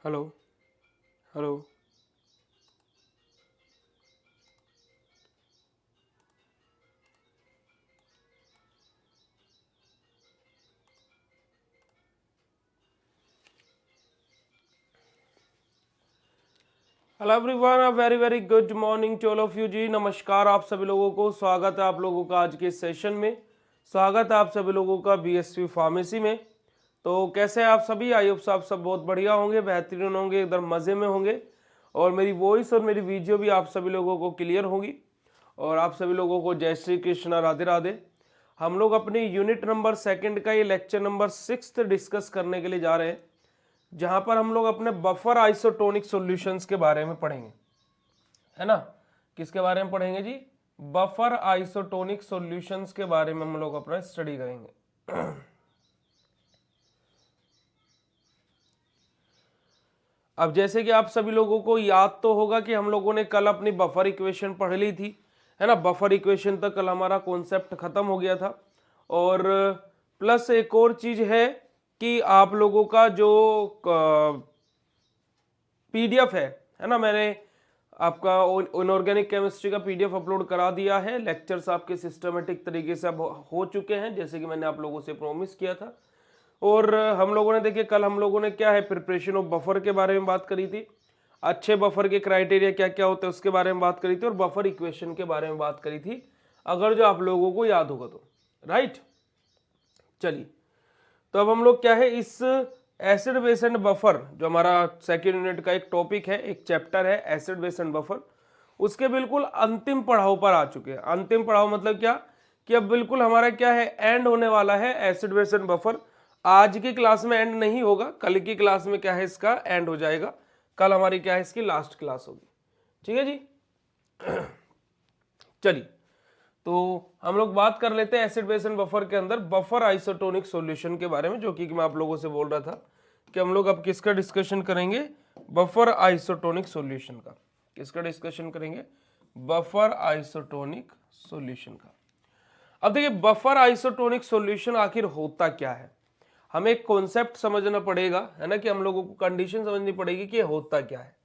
Hello. Hello. Hello everyone, a very very good morning to all of you जी। नमस्कार आप सभी लोगों को, स्वागत है आप लोगों का आज के सेशन में। स्वागत है आप सभी लोगों का बीएसवी फार्मेसी में। तो कैसे हैं आप सभी? आई होप आप सब बहुत बढ़िया होंगे, बेहतरीन होंगे, एकदम मज़े में होंगे और मेरी वॉइस और मेरी वीडियो भी आप सभी लोगों को क्लियर होगी। और आप सभी लोगों को जय श्री कृष्णा, राधे राधे। हम लोग अपनी यूनिट नंबर सेकंड का ये लेक्चर नंबर 6 डिस्कस करने के लिए जा रहे हैं, जहां पर हम लोग अपने बफर आइसोटोनिक सॉल्यूशंस के बारे में पढ़ेंगे, है ना। किसके बारे में पढ़ेंगे जी? बफर आइसोटोनिक सॉल्यूशंस के बारे में हम लोग अपना स्टडी करेंगे। अब जैसे कि आप सभी लोगों को याद तो होगा कि हम लोगों ने कल अपनी बफर इक्वेशन पढ़ ली थी, है ना। बफर इक्वेशन तक कल हमारा कॉन्सेप्ट खत्म हो गया था। और प्लस एक और चीज है कि आप लोगों का जो पीडीएफ है ना, मैंने आपका इनऑर्गेनिक केमिस्ट्री का पीडीएफ अपलोड करा दिया है। लेक्चर्स आपके सिस्टमेटिक तरीके से अब हो चुके हैं, जैसे कि मैंने आप लोगों से प्रॉमिस किया था। और हम लोगों ने देखिए कल हम लोगों ने क्या है, प्रिपरेशन ऑफ बफर के बारे में बात करी थी, अच्छे बफर के क्राइटेरिया क्या क्या होते हैं उसके बारे में बात करी थी, और बफर इक्वेशन के बारे में बात करी थी, अगर जो आप लोगों को याद होगा तो। राइट, चलिए। तो अब हम लोग क्या है, इस एसिड बेस एंड बफर, जो हमारा सेकेंड यूनिट का एक टॉपिक है, एक चैप्टर है एसिड बेस एंड बफर, उसके बिल्कुल अंतिम पड़ाव पर आ चुके हैं। अंतिम पड़ाव मतलब क्या कि अब बिल्कुल हमारा क्या है, एंड होने वाला है एसिड बेस एंड बफर। आज की क्लास में एंड नहीं होगा, कल की क्लास में क्या है इसका एंड हो जाएगा। कल हमारी क्या है, इसकी लास्ट क्लास होगी। ठीक है जी। चलिए, तो हम लोग बात कर लेते हैं एसिड बेस एंड बफर के अंदर बफर आइसोटोनिक सॉल्यूशन के बारे में, जो कि मैं आप लोगों से बोल रहा था कि हम लोग अब किसका डिस्कशन करेंगे, बफर आइसोटोनिक सॉल्यूशन का। किसका डिस्कशन करेंगे? बफर आइसोटोनिक सॉल्यूशन का। अब देखिए, बफर आइसोटोनिक सॉल्यूशन आखिर होता क्या है, हमें एक कॉन्सेप्ट समझना पड़ेगा, है ना, कि हम लोगों को कंडीशन समझनी पड़ेगी कि ये होता क्या है।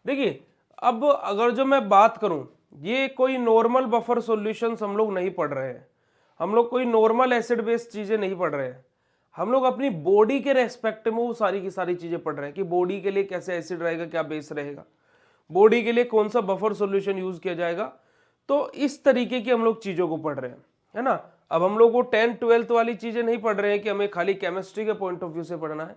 देखिए, अब अगर जो मैं बात करूं, ये कोई नॉर्मल बफर सॉल्यूशंस हम लोग नहीं पढ़ रहे हैं, हम लोग कोई नॉर्मल एसिड बेस्ड चीजें नहीं पढ़ रहे हैं। हम लोग अपनी बॉडी के रेस्पेक्ट में वो सारी की सारी चीजें पढ़ रहे हैं कि बॉडी के लिए कैसे एसिड रहेगा, क्या बेस रहेगा, बॉडी के लिए कौन सा बफर सॉल्यूशन यूज किया जाएगा। तो इस तरीके की हम लोग चीजों को पढ़ रहे हैं, है ना। अब हम लोग वो 10th-12th वाली चीजें नहीं पढ़ रहे हैं कि हमें खाली केमिस्ट्री के पॉइंट ऑफ व्यू से पढ़ना है।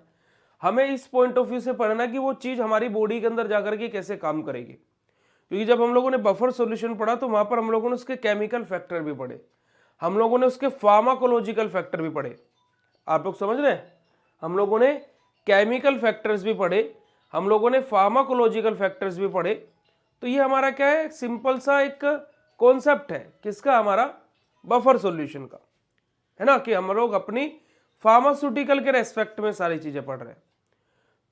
हमें इस पॉइंट ऑफ व्यू से पढ़ना कि वो चीज हमारी बॉडी के अंदर जाकर के कैसे काम करेगी। क्योंकि जब हम लोगों ने बफर सॉल्यूशन पढ़ा तो वहां पर हम लोगों ने उसके केमिकल फैक्टर भी पढ़े, हम लोगों ने उसके फार्माकोलॉजिकल फैक्टर भी पढ़े। आप लोग समझ रहे हैं? हम लोगों ने केमिकल फैक्टर्स भी पढ़े, हम लोगों ने फार्माकोलॉजिकल फैक्टर्स भी पढ़े। तो ये हमारा क्या है, सिंपल सा एक कॉन्सेप्ट है, किसका? हमारा बफर सॉल्यूशन का, है ना, कि हम लोग अपनी फार्मास्यूटिकल के रेस्पेक्ट में सारी चीजें पढ़ रहे हैं।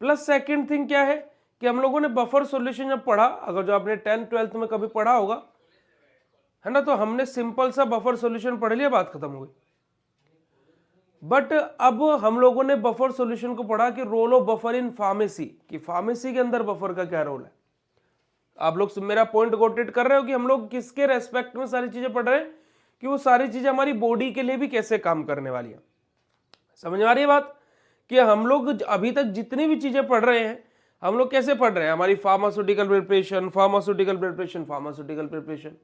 प्लस सेकंड थिंग क्या है कि हम लोगों ने बफर सॉल्यूशन जब पढ़ा, अगर जो आपने 10th-12th में कभी पढ़ा होगा, है ना, तो हमने सिंपल सा बफर सॉल्यूशन पढ़ लिया, बात खत्म हो गई। बट अब हम लोगों ने बफर सॉल्यूशन को पढ़ा कि role of buffer in pharmacy, कि फार्मेसी के अंदर बफर का क्या रोल है। आप लोग मेरा पॉइंट गोटेट कर रहे हो कि हम लोग किसके रेस्पेक्ट में सारी चीजें पढ़ रहे हैं, कि वो सारी चीजें हमारी बॉडी के लिए भी कैसे काम करने वाली है। समझ में आ रही है बात? कि हम लोग अभी तक जितनी भी चीजें पढ़ रहे हैं, हम लोग कैसे पढ़ रहे हैं, हमारी pharmaceutical preparation, pharmaceutical preparation, pharmaceutical preparation,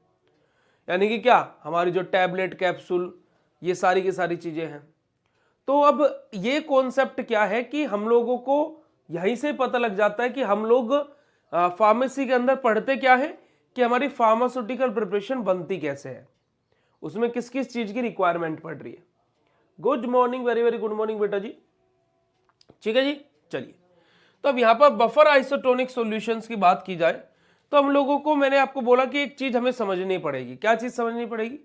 यानी कि क्या, हमारी जो टैबलेट, कैप्सूल, ये सारी की सारी चीजें हैं। तो अब ये कॉन्सेप्ट क्या है कि हम लोगों को यहीं से पता लग जाता है कि हम लोग फार्मेसी के अंदर पढ़ते क्या है, कि हमारी फार्मास्यूटिकल प्रिपरेशन बनती कैसे है, उसमें किस किस चीज की रिक्वायरमेंट पड़ रही है। Good morning, very very good morning बेटा जी। ठीक है जी, चलिए। तो अब यहां पर बफर आइसोटोनिक सॉल्यूशंस की बात की जाए तो हम लोगों को, मैंने आपको बोला कि एक चीज हमें समझनी पड़ेगी। क्या चीज समझनी पड़ेगी?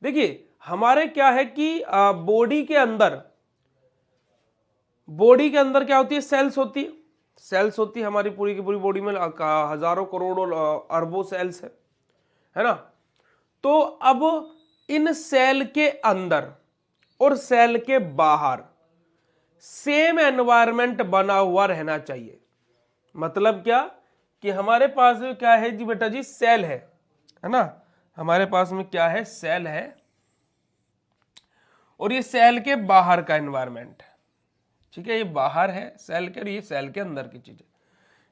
देखिए, हमारे क्या है कि बॉडी के अंदर क्या होती है, सेल्स होती है। सेल्स होती है हमारी पूरी की पूरी बॉडी में, हजारों करोड़ों अरबों सेल्स है ना। तो अब इन सेल के अंदर और सेल के बाहर सेम एनवायरनमेंट बना हुआ रहना चाहिए। मतलब क्या कि हमारे पास में क्या है जी बेटा जी, सेल है ना, हमारे पास में क्या है, सेल है, और ये सेल के बाहर का एनवायरनमेंट है, ठीक है, ये बाहर है सेल के और ये सेल के अंदर की चीजें।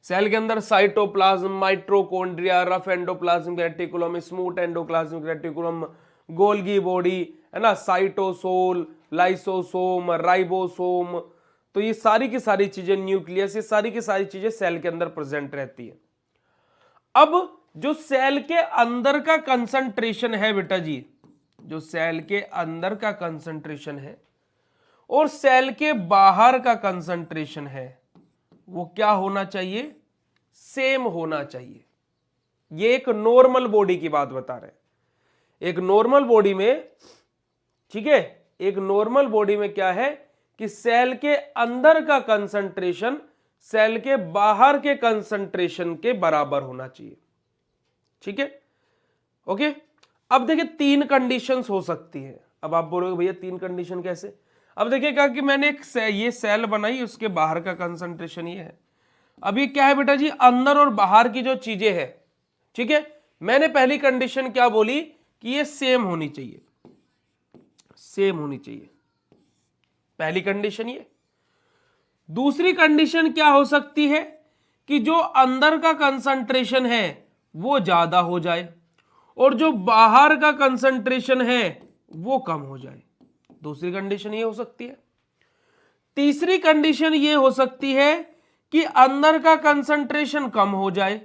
सेल के अंदर cytoplasm, mitochondria, rough endoplasmic reticulum, smooth endoplasmic reticulum, Golgi body, है ना, साइटोसोल, लाइसोसोम, राइबोसोम, तो ये सारी की सारी चीजें, न्यूक्लियस, ये सारी की सारी चीजें सेल के अंदर प्रेजेंट रहती है। अब जो सेल के अंदर का कंसंट्रेशन है बेटा जी, जो सेल के अंदर का कंसंट्रेशन है और सेल के बाहर का कंसंट्रेशन है, वो क्या होना चाहिए, सेम होना चाहिए। ये एक नॉर्मल बॉडी की बात बता रहे हैं। एक नॉर्मल बॉडी में, ठीक है, एक नॉर्मल बॉडी में क्या है कि सेल के अंदर का कंसंट्रेशन सेल के बाहर के कंसंट्रेशन के बराबर होना चाहिए, ठीक है, ओके। अब देखिए तीन कंडीशंस हो सकती है। अब आप बोलोगे भैया तीन कंडीशन कैसे? अब देखिएगा कि मैंने एक ये सेल बनाई, उसके बाहर का कंसंट्रेशन ये है। अब ये क्या है बेटा जी, अंदर और बाहर की जो चीजें हैं, ठीक है, मैंने पहली कंडीशन क्या बोली कि ये सेम होनी चाहिए, सेम होनी चाहिए, पहली कंडीशन ये। दूसरी कंडीशन क्या हो सकती है कि जो अंदर का कंसंट्रेशन है वो ज्यादा हो जाए और जो बाहर का कंसंट्रेशन है वो कम हो जाए। दूसरी कंडीशन ये हो सकती है। तीसरी कंडीशन ये हो सकती है कि अंदर का कंसंट्रेशन कम हो जाए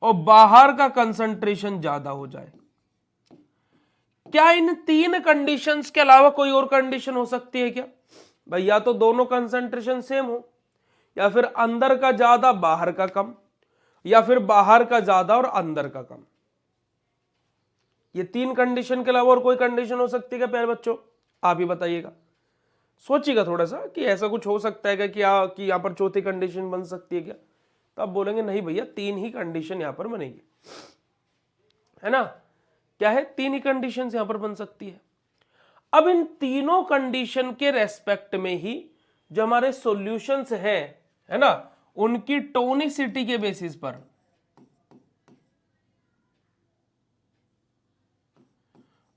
और बाहर का कंसंट्रेशन ज्यादा हो जाए। क्या इन तीन कंडीशंस के अलावा कोई और कंडीशन हो सकती है क्या? भाई या तो दोनों कंसंट्रेशन सेम हो, या फिर अंदर का ज्यादा बाहर का कम, या फिर बाहर का ज्यादा और अंदर का कम। ये तीन कंडीशन के अलावा और कोई कंडीशन हो सकती है क्या प्यारे बच्चों? आप ही बताइएगा, सोचिएगा थोड़ा सा कि ऐसा कुछ हो सकता है क्या कि यहां पर चौथी कंडीशन बन सकती है क्या? तो आप बोलेंगे नहीं भैया, तीन ही कंडीशन यहां पर बनेगी, है ना, क्या है, तीन ही कंडीशन यहां पर बन सकती है। अब इन तीनों कंडीशन के रेस्पेक्ट में ही जो हमारे सॉल्यूशंस हैं, है ना, उनकी टोनिसिटी के बेसिस पर,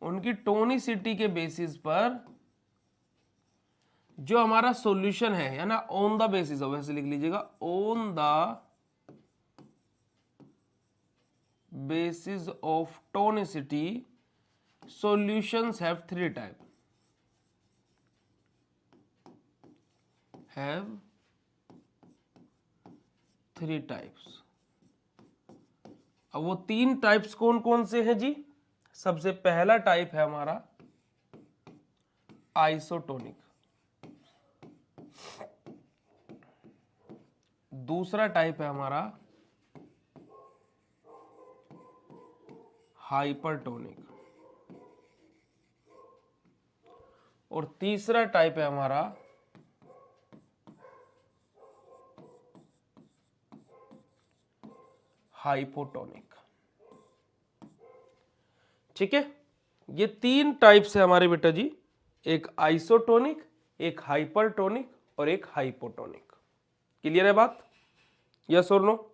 उनकी टोनिसिटी के बेसिस पर जो हमारा सॉल्यूशन है ना, ऑन द बेसिस ऑफ, ऐसे लिख लीजिएगा, on the basis of tonicity solutions have three type, have three types. अब वो तीन टाइप्स कौन कौन से हैं जी? सबसे पहला टाइप है हमारा आइसोटोनिक, दूसरा टाइप है हमारा हाइपरटोनिक, और तीसरा टाइप है हमारा हाइपोटोनिक, ठीक है। ये तीन टाइप्स है हमारे बेटा जी, एक आइसोटोनिक, एक हाइपरटोनिक और एक हाइपोटोनिक। क्लियर है बात? यस और नो?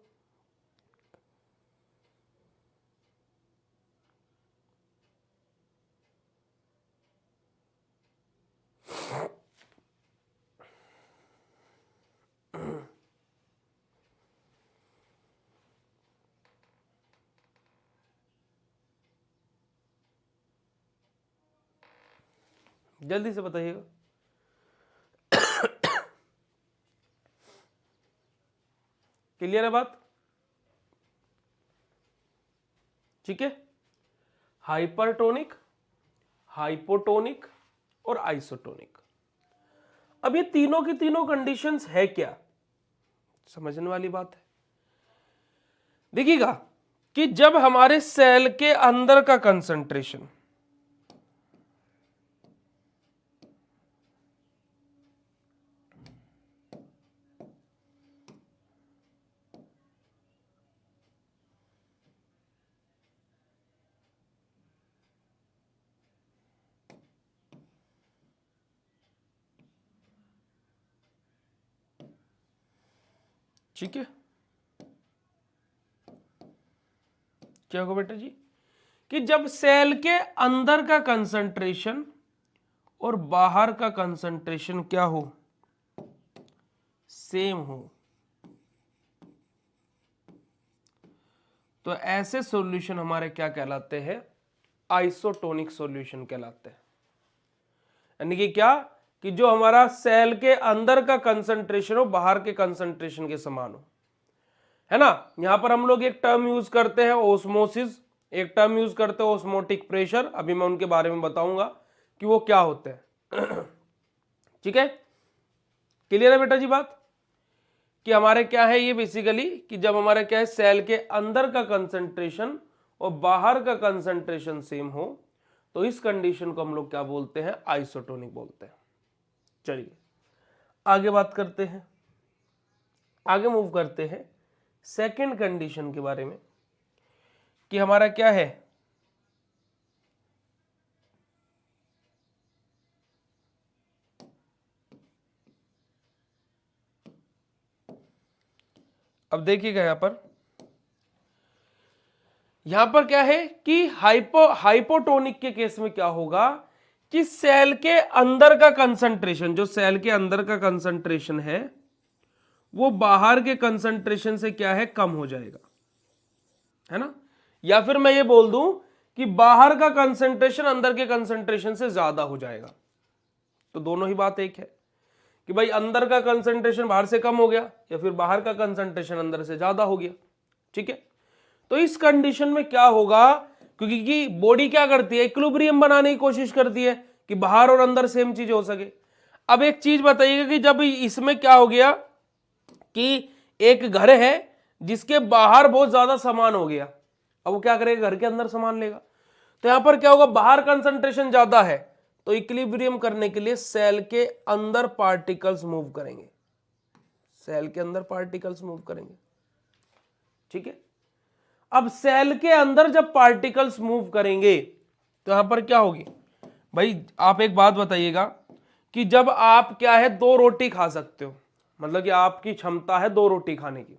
जल्दी से बताइएगा। क्लियर है बात? ठीक है, हाइपरटोनिक, हाइपोटोनिक और आइसोटोनिक। अब ये तीनों की तीनों कंडीशंस है क्या, समझने वाली बात है। देखिएगा कि जब हमारे सेल के अंदर का कंसंट्रेशन, ठीक है, क्या होगा बेटा जी कि जब सेल के अंदर का कंसंट्रेशन और बाहर का कंसंट्रेशन क्या हो, सेम हो, तो ऐसे सॉल्यूशन हमारे क्या कहलाते हैं, आइसोटोनिक सॉल्यूशन कहलाते हैं। यानी कि क्या कि जो हमारा सेल के अंदर का कंसंट्रेशन हो बाहर के कंसंट्रेशन के समान हो, है ना। यहां पर हम लोग एक टर्म यूज करते हैं ओस्मोसिस, एक टर्म यूज करते हैं ओस्मोटिक प्रेशर, अभी मैं उनके बारे में बताऊंगा कि वो क्या होते हैं। ठीक है, क्लियर है बेटा जी बात कि हमारे क्या है ये बेसिकली कि जब हमारे क्या है सेल के अंदर का कंसंट्रेशन और बाहर का कंसंट्रेशन सेम हो तो इस कंडीशन को हम लोग क्या बोलते हैं, आइसोटोनिक बोलते हैं। चलिए आगे बात करते हैं, आगे मूव करते हैं सेकंड कंडीशन के बारे में कि हमारा क्या है, अब देखिएगा यहां पर क्या है कि हाइपोटोनिक के केस में क्या होगा कि सेल के अंदर का कंसंट्रेशन, जो सेल के अंदर का कंसंट्रेशन है वो बाहर के कंसंट्रेशन से क्या है, कम हो जाएगा, है ना। या फिर मैं ये बोल दूं कि बाहर का कंसंट्रेशन अंदर के कंसंट्रेशन से ज्यादा हो जाएगा। तो दोनों ही बात एक है कि भाई अंदर का कंसंट्रेशन बाहर से कम हो गया या फिर बाहर का कंसंट्रेशन अंदर से ज्यादा हो गया। ठीक है, तो इस कंडीशन में क्या होगा, क्योंकि कि बॉडी क्या करती है, इक्विलिब्रियम बनाने की कोशिश करती है कि बाहर और अंदर सेम चीज हो सके। अब एक चीज बताइएगा कि जब इसमें क्या हो गया कि एक घर है जिसके बाहर बहुत ज्यादा सामान हो गया, अब वो क्या करेगा, घर के अंदर सामान लेगा। तो यहां पर क्या होगा, बाहर कंसंट्रेशन ज्यादा है तो इक्विलिब्रियम करने के लिए सेल के अंदर पार्टिकल्स मूव करेंगे, सेल के अंदर पार्टिकल्स मूव करेंगे। ठीक है, अब सेल के अंदर जब पार्टिकल्स मूव करेंगे तो यहां पर क्या होगी, भाई आप एक बात बताइएगा कि जब आप क्या है 2 रोटी खा सकते हो, मतलब कि आपकी क्षमता है 2 रोटी खाने की,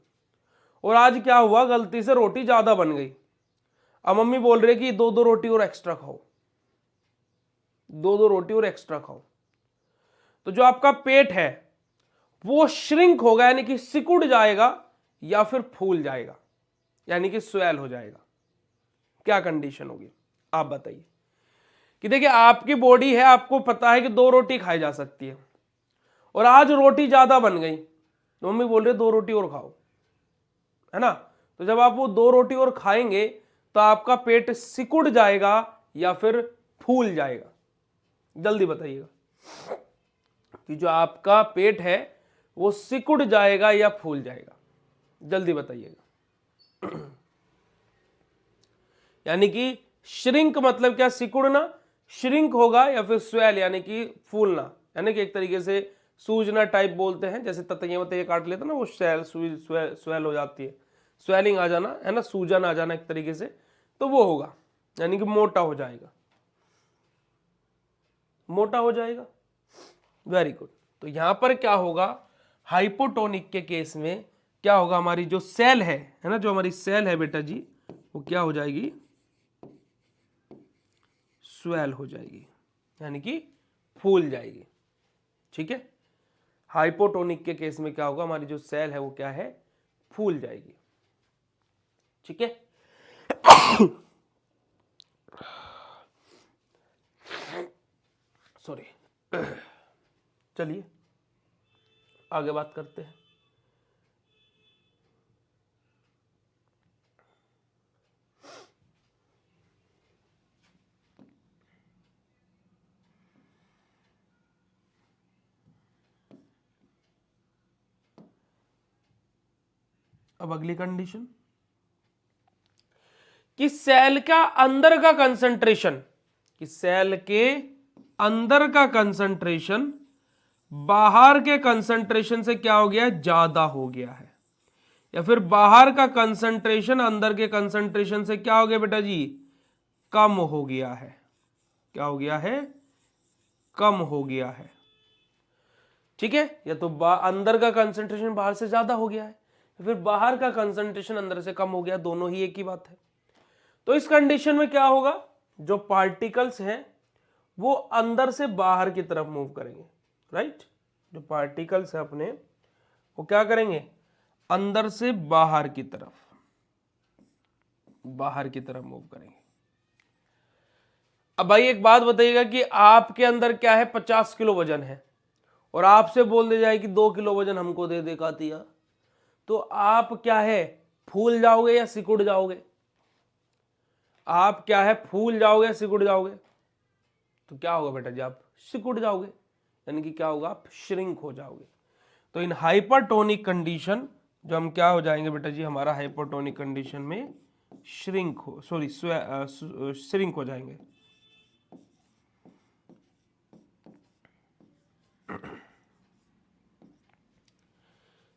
और आज क्या हुआ गलती से रोटी ज्यादा बन गई, अब मम्मी बोल रही है कि 2-2 रोटी और एक्स्ट्रा खाओ, 2-2 रोटी और एक्स्ट्रा खाओ, तो जो आपका पेट है वो श्रिंक होगा, यानी कि सिकुड़ जाएगा या फिर फूल जाएगा, यानी कि स्वेल हो जाएगा। क्या कंडीशन होगी आप बताइए कि देखिए आपकी बॉडी है, आपको पता है कि 2 रोटी खाई जा सकती है और आज रोटी ज्यादा बन गई तो मम्मी बोल रही है 2 रोटी और खाओ, है ना। तो जब आप वो 2 रोटी और खाएंगे तो आपका पेट सिकुड़ जाएगा या फिर फूल जाएगा, जल्दी बताइएगा कि जो आपका पेट है वो सिकुड़ जाएगा या फूल जाएगा, जल्दी बताइएगा। यानी कि श्रिंक मतलब क्या, सिकुड़ना, श्रिंक होगा या फिर स्वेल यानी कि फूलना, यानी कि एक तरीके से सूजना टाइप बोलते हैं, जैसे ततैया वतैया काट लेते ना वो स्वेल हो जाती है, स्वेलिंग आ जाना, है ना, सूजन आ जाना एक तरीके से, तो वो होगा, यानी कि मोटा हो जाएगा, मोटा हो जाएगा। Very good. तो यहां पर क्या होगा, हाइपोटोनिक के केस में क्या होगा, हमारी जो सेल है ना, जो हमारी सेल है बेटा जी वो क्या हो जाएगी, स्वेल हो जाएगी, यानी कि फूल जाएगी। ठीक है, हाइपोटोनिक के केस में क्या होगा, हमारी जो सेल है वो क्या है, फूल जाएगी। ठीक है, सॉरी। चलिए आगे बात करते हैं। अब अगली कंडीशन कि सेल का अंदर का कंसंट्रेशन, कि सेल के अंदर का कंसंट्रेशन बाहर के कंसंट्रेशन से क्या हो गया है, ज्यादा हो गया है, या फिर बाहर का कंसंट्रेशन अंदर के कंसंट्रेशन से क्या हो गया बेटा जी, कम हो गया है। क्या हो गया है, कम हो गया है। ठीक है, या तो अंदर का कंसंट्रेशन बाहर से ज्यादा हो गया है, फिर बाहर का कंसंट्रेशन अंदर से कम हो गया, दोनों ही एक ही बात है। तो इस कंडीशन में क्या होगा, जो पार्टिकल्स हैं वो अंदर से बाहर की तरफ मूव करेंगे, राइट। जो पार्टिकल्स है अपने वो क्या करेंगे, अंदर से बाहर की तरफ मूव करेंगे। अब भाई एक बात बताइएगा कि आपके अंदर क्या है, 50 किलो वजन है और आपसे बोल दे जाए कि 2 किलो वजन हमको दे दे कातिया, तो आप क्या है, फूल जाओगे या सिकुड़ जाओगे? आप क्या है, फूल जाओगे या सिकुड़ जाओगे? तो क्या होगा बेटा जी, आप सिकुड़ जाओगे, यानी कि क्या होगा, आप श्रिंक हो जाओगे। तो इन हाइपरटोनिक कंडीशन जो हम क्या हो जाएंगे बेटा जी, हमारा हाइपरटोनिक कंडीशन में श्रिंक हो जाएंगे।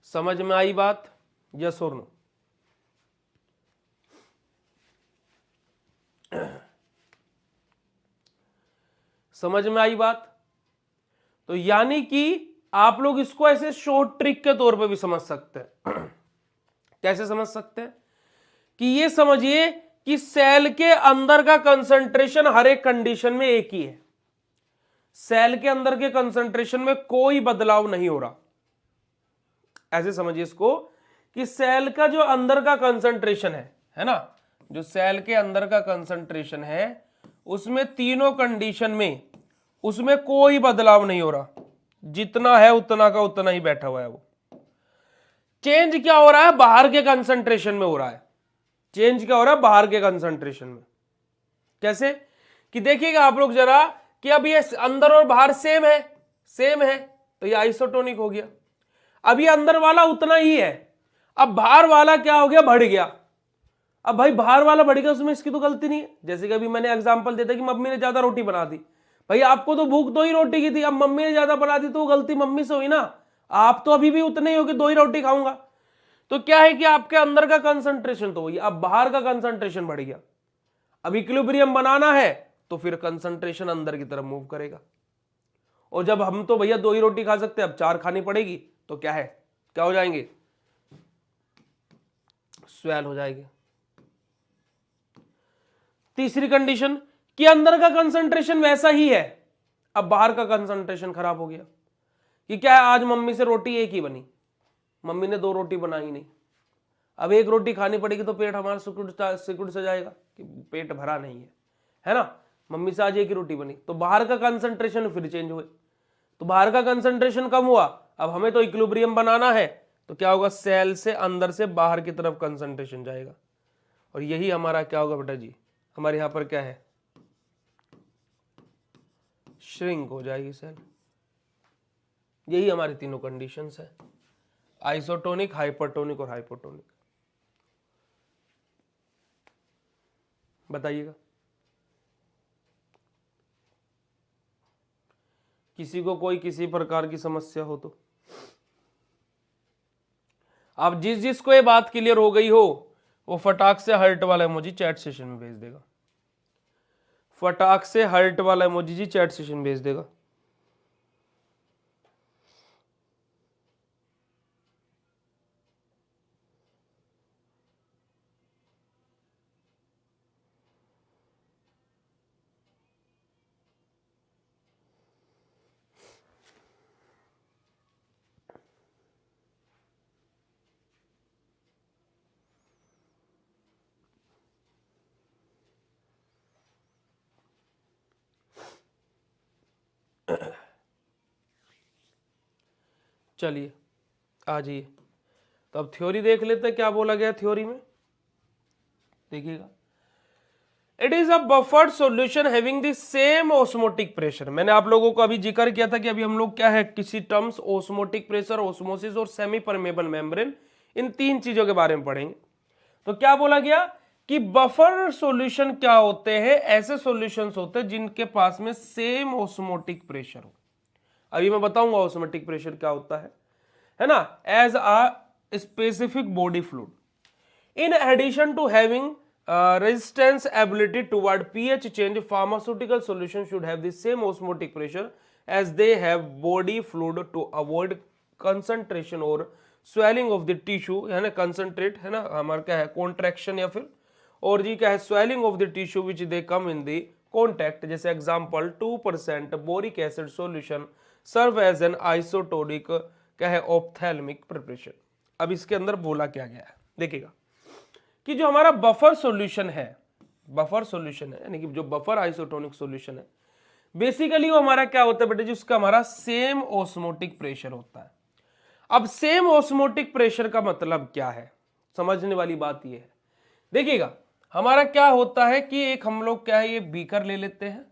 समझ में आई बात, यस और नो? समझ में आई बात? तो यानी कि आप लोग इसको ऐसे शॉर्ट ट्रिक के तौर पे भी समझ सकते हैं। कैसे समझ सकते हैं कि ये समझिए कि सेल के अंदर का कंसंट्रेशन हर एक कंडीशन में एक ही है, सेल के अंदर के कंसंट्रेशन में कोई बदलाव नहीं हो रहा। ऐसे समझिए इसको कि सेल का जो अंदर का कंसंट्रेशन है ना, जो सेल के अंदर का कंसंट्रेशन है उसमें तीनों कंडीशन में उसमें कोई बदलाव नहीं हो रहा, जितना है उतना का उतना ही बैठा हुआ है। वो चेंज क्या हो रहा है, बाहर के कंसंट्रेशन में हो रहा है। चेंज क्या हो रहा है, बाहर के कंसंट्रेशन में। कैसे कि देखिएगा आप लोग जरा कि अब ये अंदर और बाहर सेम है तो ये आइसोटोनिक हो गया। अब ये अंदर वाला उतना ही है, अब बाहर वाला क्या हो गया, बढ़ गया। अब भाई बाहर वाला बढ़ गया, उसमें इसकी तो गलती नहीं है। जैसे कि अभी मैंने एग्जांपल दिया था कि मम्मी ने ज्यादा रोटी बना दी, भाई आपको तो भूख 2 ही रोटी की थी, अब मम्मी ने ज्यादा बना दी तो वो गलती मम्मी से हुई ना, आप तो अभी भी उतने ही हो कि 2 ही रोटी खाऊंगा। तो क्या है कि आपके अंदर का कंसंट्रेशन तो वही, अब बाहर का कंसंट्रेशन बढ़ गया। अब इक्विलिब्रियम बनाना है तो फिर कंसंट्रेशन अंदर की तरफ मूव करेगा। और जब हम तो भैया 2 ही रोटी खा सकते हैं, अब 4 खानी पड़ेगी, तो क्या है, क्या हो जाएंगे, स्वेल हो जाएंगे। तीसरी कंडीशन कि अंदर का कंसंट्रेशन वैसा ही है, अब बाहर का कंसंट्रेशन खराब हो गया। कि क्या है, आज मम्मी से रोटी एक ही बनी, मम्मी ने 2 रोटी बनाई नहीं, अब 1 रोटी खानी पड़ेगी तो पेट हमारा सिकुड़ से जाएगा कि पेट भरा नहीं है ना। मम्मी से आज 1 ही रोटी बनी, तो बाहर का कंसंट्रेशन फिर चेंज हुए, तो बाहर का कंसंट्रेशन कम हुआ। अब हमें तो इक्विलिब्रियम बनाना है, तो क्या होगा, सेल से अंदर से बाहर की तरफ कंसंट्रेशन जाएगा। और यही हमारा क्या होगा बेटा जी, हमारे यहां पर क्या है, श्रिंक हो जाएगी सेल। यही हमारी तीनों कंडीशंस है, आइसोटोनिक, हाइपरटोनिक और हाइपोटोनिक। बताइएगा किसी को कोई किसी प्रकार की समस्या हो तो। आप जिसको ये बात क्लियर हो गई हो वो फटाक से हर्ट वाला इमोजी चैट सेशन में भेज देगा, फटाक से हर्ट वाला इमोजी जी चैट सेशन भेज देगा। चलिए आ जाइए, तो अब थ्योरी देख लेते हैं क्या बोला गया थ्योरी में। देखिएगा, it is a buffered solution having the same osmotic pressure. मैंने आप लोगों को अभी जिक्र किया था कि अभी हम लोग क्या है, किसी टर्म्स ऑस्मोटिक प्रेशर, ऑस्मोसिस और सेमी परमेबल मेम्ब्रेन, इन 3 चीजों के बारे में पढ़ेंगे। तो क्या बोला गया कि बफर सॉल्यूशन क्या होते हैं, ऐसे सॉल्यूशंस होते हैं जिनके पास में सेम ऑस्मोटिक प्रेशर हो। अभी मैं बताऊंगा ऑस्मोटिक प्रेशर क्या होता है ना, as a specific body fluid. In addition to having resistance ability toward pH change, pharmaceutical solution should have the same osmotic pressure as they have body fluid to avoid concentration or swelling of the tissue है ना, concentrate है ना, हमारा क्या है contraction या फिर, और जी क्या है swelling of the tissue which they come in the contact, जैसे example 2% boric acid solution serve as an isotonic क्या है ऑप्थेल्मिक प्रिपरेशन। अब इसके अंदर बोला क्या गया है, देखिएगा कि जो हमारा बफर सॉल्यूशन है, बफर सॉल्यूशन है यानी कि जो बफर आइसोटोनिक सॉल्यूशन है, बेसिकली वो हमारा क्या होता है बेटा जी, उसका हमारा सेम ऑस्मोटिक प्रेशर होता है। अब सेम ऑस्मोटिक प्रेशर का मतलब क्या है, समझने वाली बात ये है। देखिएगा हमारा क्या होता है कि एक हम लोग क्या है ये बीकर ले लेते हैं,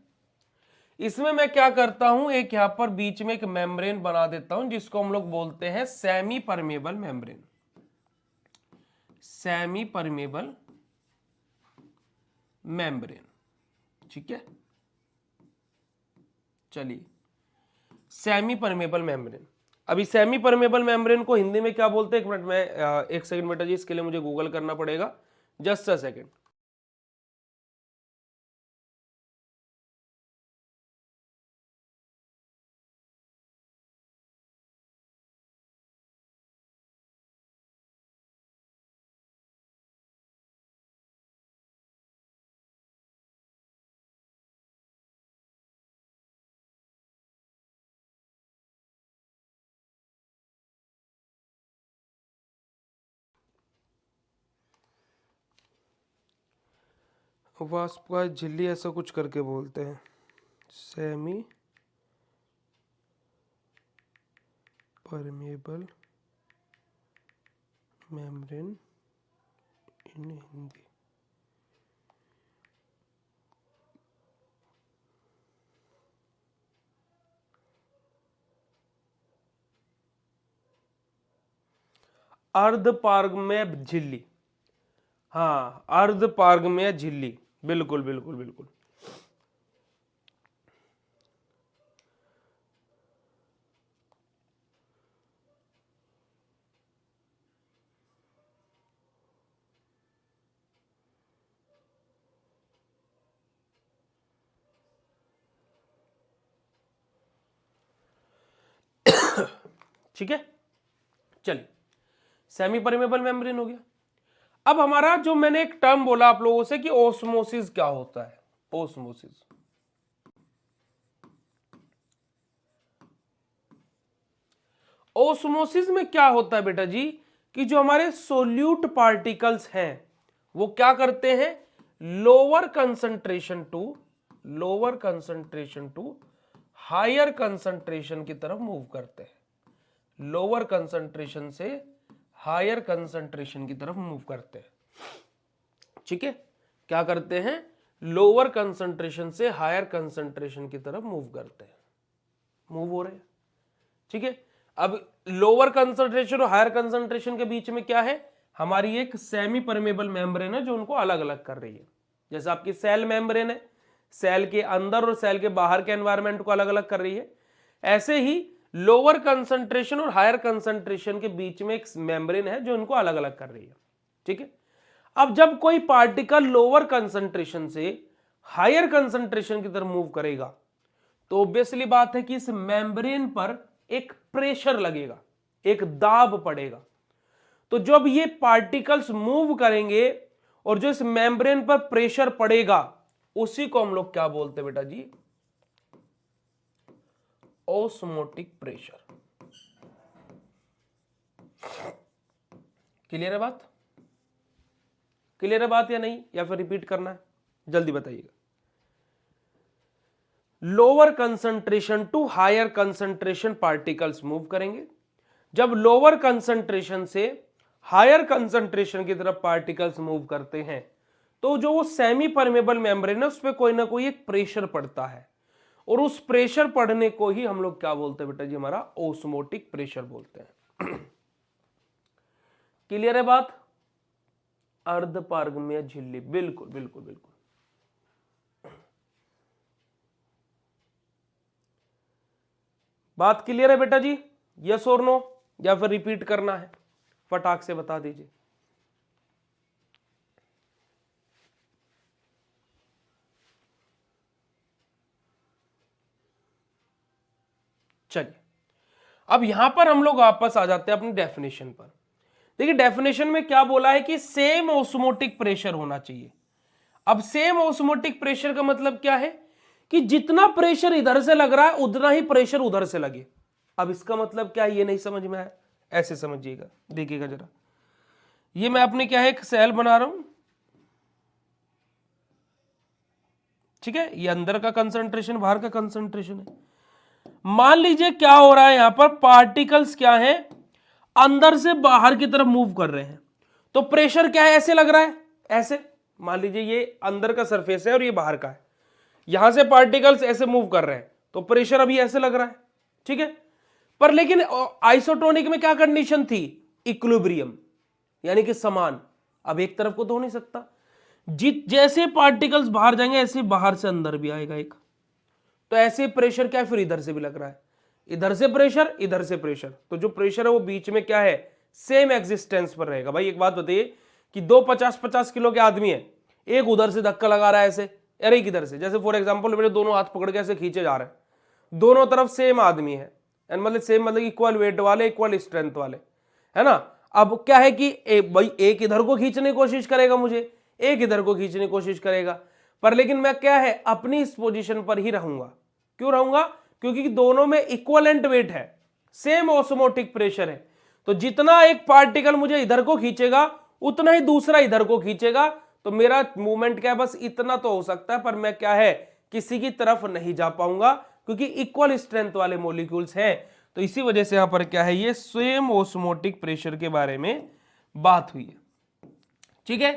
इसमें मैं क्या करता हूं एक यहां पर बीच में एक मेम्ब्रेन बना देता हूं जिसको हम लोग बोलते हैं semi permeable membrane, semi permeable membrane, ठीक है। चलिए सेमी परमेबल मेम्ब्रेन, अभी सेमी परमेबल मेम्ब्रेन को हिंदी में क्या बोलते हैं, एक मिनट में एक सेकंड बेटा जी, इसके लिए मुझे गूगल करना पड़ेगा, जस्ट अ सेकंड। वाष्प का झिल्ली ऐसा कुछ करके बोलते हैं, semi permeable membrane in Hindi. अर्धपारगम्य झिल्ली, हाँ अर्धपारगम्य झिल्ली, बिल्कुल बिल्कुल बिल्कुल। ठीक है, चलिए सेमी परमेबल मेम्ब्रेन हो गया। अब हमारा जो मैंने एक टर्म बोला आप लोगों से कि ओस्मोसिस क्या होता है, ओस्मोसिस, ओस्मोसिस में क्या होता है बेटा जी कि जो हमारे सोल्यूट पार्टिकल्स हैं वो क्या करते हैं, lower concentration to, lower concentration to higher concentration की तरफ मूव करते हैं, लोअर कंसंट्रेशन से हायर कंसंट्रेशन की तरफ मूव करते हैं, ठीक है। क्या करते हैं, लोअर कंसंट्रेशन से हायर कंसंट्रेशन की तरफ मूव करते हैं, मूव हो रहे हैं, ठीक है। अब लोअर कंसंट्रेशन और हायर कंसंट्रेशन के बीच में क्या है, हमारी एक सेमी परमेबल मेम्ब्रेन है जो उनको अलग अलग कर रही है, जैसे आपकी सेल मेम्ब्रेन है, सेल के अंदर और सेल के बाहर के एनवायरनमेंट को अलग अलग कर रही है, ऐसे ही लोअर कंसंट्रेशन और हायर कंसंट्रेशन के बीच में एक मेम्ब्रेन है जो उनको अलग अलग कर रही है, ठीक है। अब जब कोई पार्टिकल लोअर कंसंट्रेशन से हायर कंसंट्रेशन की तरफ मूव करेगा तो ऑब्वियसली बात है कि इस मेम्ब्रेन पर एक प्रेशर लगेगा, एक दाब पड़ेगा। तो जब ये पार्टिकल्स मूव करेंगे और जो इस मेम्ब्रेन पर प्रेशर पड़ेगा उसी को हम लोग क्या बोलते हैं बेटा जी, ओस्मोटिक प्रेशर। क्लियर है बात, क्लियर है बात या नहीं, या फिर रिपीट करना है, जल्दी बताइएगा। Lower concentration to higher concentration particles move करेंगे, जब लोअर कंसंट्रेशन से हायर कंसंट्रेशन की तरफ पार्टिकल्स मूव करते हैं तो जो वो सेमी परमेबल मेम्ब्रेन है उस पर कोई ना कोई एक प्रेशर पड़ता है, और उस प्रेशर पड़ने को ही हम लोग क्या बोलते हैं बेटा जी, हमारा ओस्मोटिक प्रेशर बोलते हैं। क्लियर है बात, अर्धपारगम्य झिल्ली, बिल्कुल बिल्कुल बिल्कुल। बात क्लियर है बेटा जी, यस और नो, या फिर रिपीट करना है, फटाक से बता दीजिए। चलिए अब यहां पर हम लोग वापस आ जाते हैं अपनी डेफिनेशन पर। देखिए डेफिनेशन में क्या बोला है कि सेम ऑस्मोटिक प्रेशर होना चाहिए। अब सेम ऑस्मोटिक प्रेशर का मतलब क्या है कि जितना प्रेशर इधर से लग रहा है उतना ही प्रेशर उधर से लगे। अब इसका मतलब क्या है ये नहीं समझ में आया, ऐसे समझिएगा, देखिएगा जरा। ये मैं अपने क्या है एक सेल बना रहा हूं, ठीक है, ये अंदर का कंसंट्रेशन बाहर का कंसंट्रेशन है। मान लीजिए क्या हो रहा है यहां पर, पार्टिकल्स क्या है अंदर से बाहर की तरफ मूव कर रहे हैं, तो प्रेशर क्या है ऐसे लग रहा है, ऐसे। मान लीजिए ये अंदर का सरफेस है और ये बाहर का है, यहां से पार्टिकल्स ऐसे मूव कर रहे हैं तो प्रेशर अभी ऐसे लग रहा है, ठीक है। पर लेकिन आइसोटोनिक में क्या कंडीशन थी, इक्विलिब्रियम, यानी कि समान। अब एक तरफ को तो हो नहीं सकता, जैसे पार्टिकल्स बाहर जाएंगे ऐसे बाहर से अंदर भी आएगा एक, तो ऐसे प्रेशर क्या है फिर इधर से भी लग रहा है, इधर से प्रेशर इधर से प्रेशर, तो जो प्रेशर है वो बीच में क्या है सेम एग्जिस्टेंस पर रहेगा। भाई एक बात बताइए कि दो 50-50 किलो के आदमी है, एक उधर से धक्का लगा रहा है ऐसे, अरे एक इधर से, जैसे फॉर एग्जांपल मेरे दोनों हाथ पकड़ के ऐसे खींचे जा रहे हैं, दोनों तरफ सेम आदमी है, मतलब सेम मतलब इक्वल वेट वाले, इक्वल स्ट्रेंथ वाले, है ना। अब क्या है कि भाई एक इधर को खींचने की कोशिश करेगा मुझे, एक इधर को खींचने की कोशिश करेगा, पर लेकिन मैं क्या है अपनी इस पोजीशन पर ही रहूंगा। क्यों रहूंगा, क्योंकि दोनों में इक्वलेंट वेट है, सेम ऑस्मोटिक प्रेशर है, तो जितना एक पार्टिकल मुझे इधर को खींचेगा उतना ही दूसरा इधर को खींचेगा, तो मेरा मूवमेंट क्या है बस इतना तो हो सकता है, पर मैं क्या है किसी की तरफ नहीं जा पाऊंगा क्योंकि इक्वल स्ट्रेंथ वाले मॉलिक्यूल्स हैं। तो इसी वजह से यहां पर क्या है ये सेम ऑस्मोटिक प्रेशर के बारे में बात हुई है, ठीक है।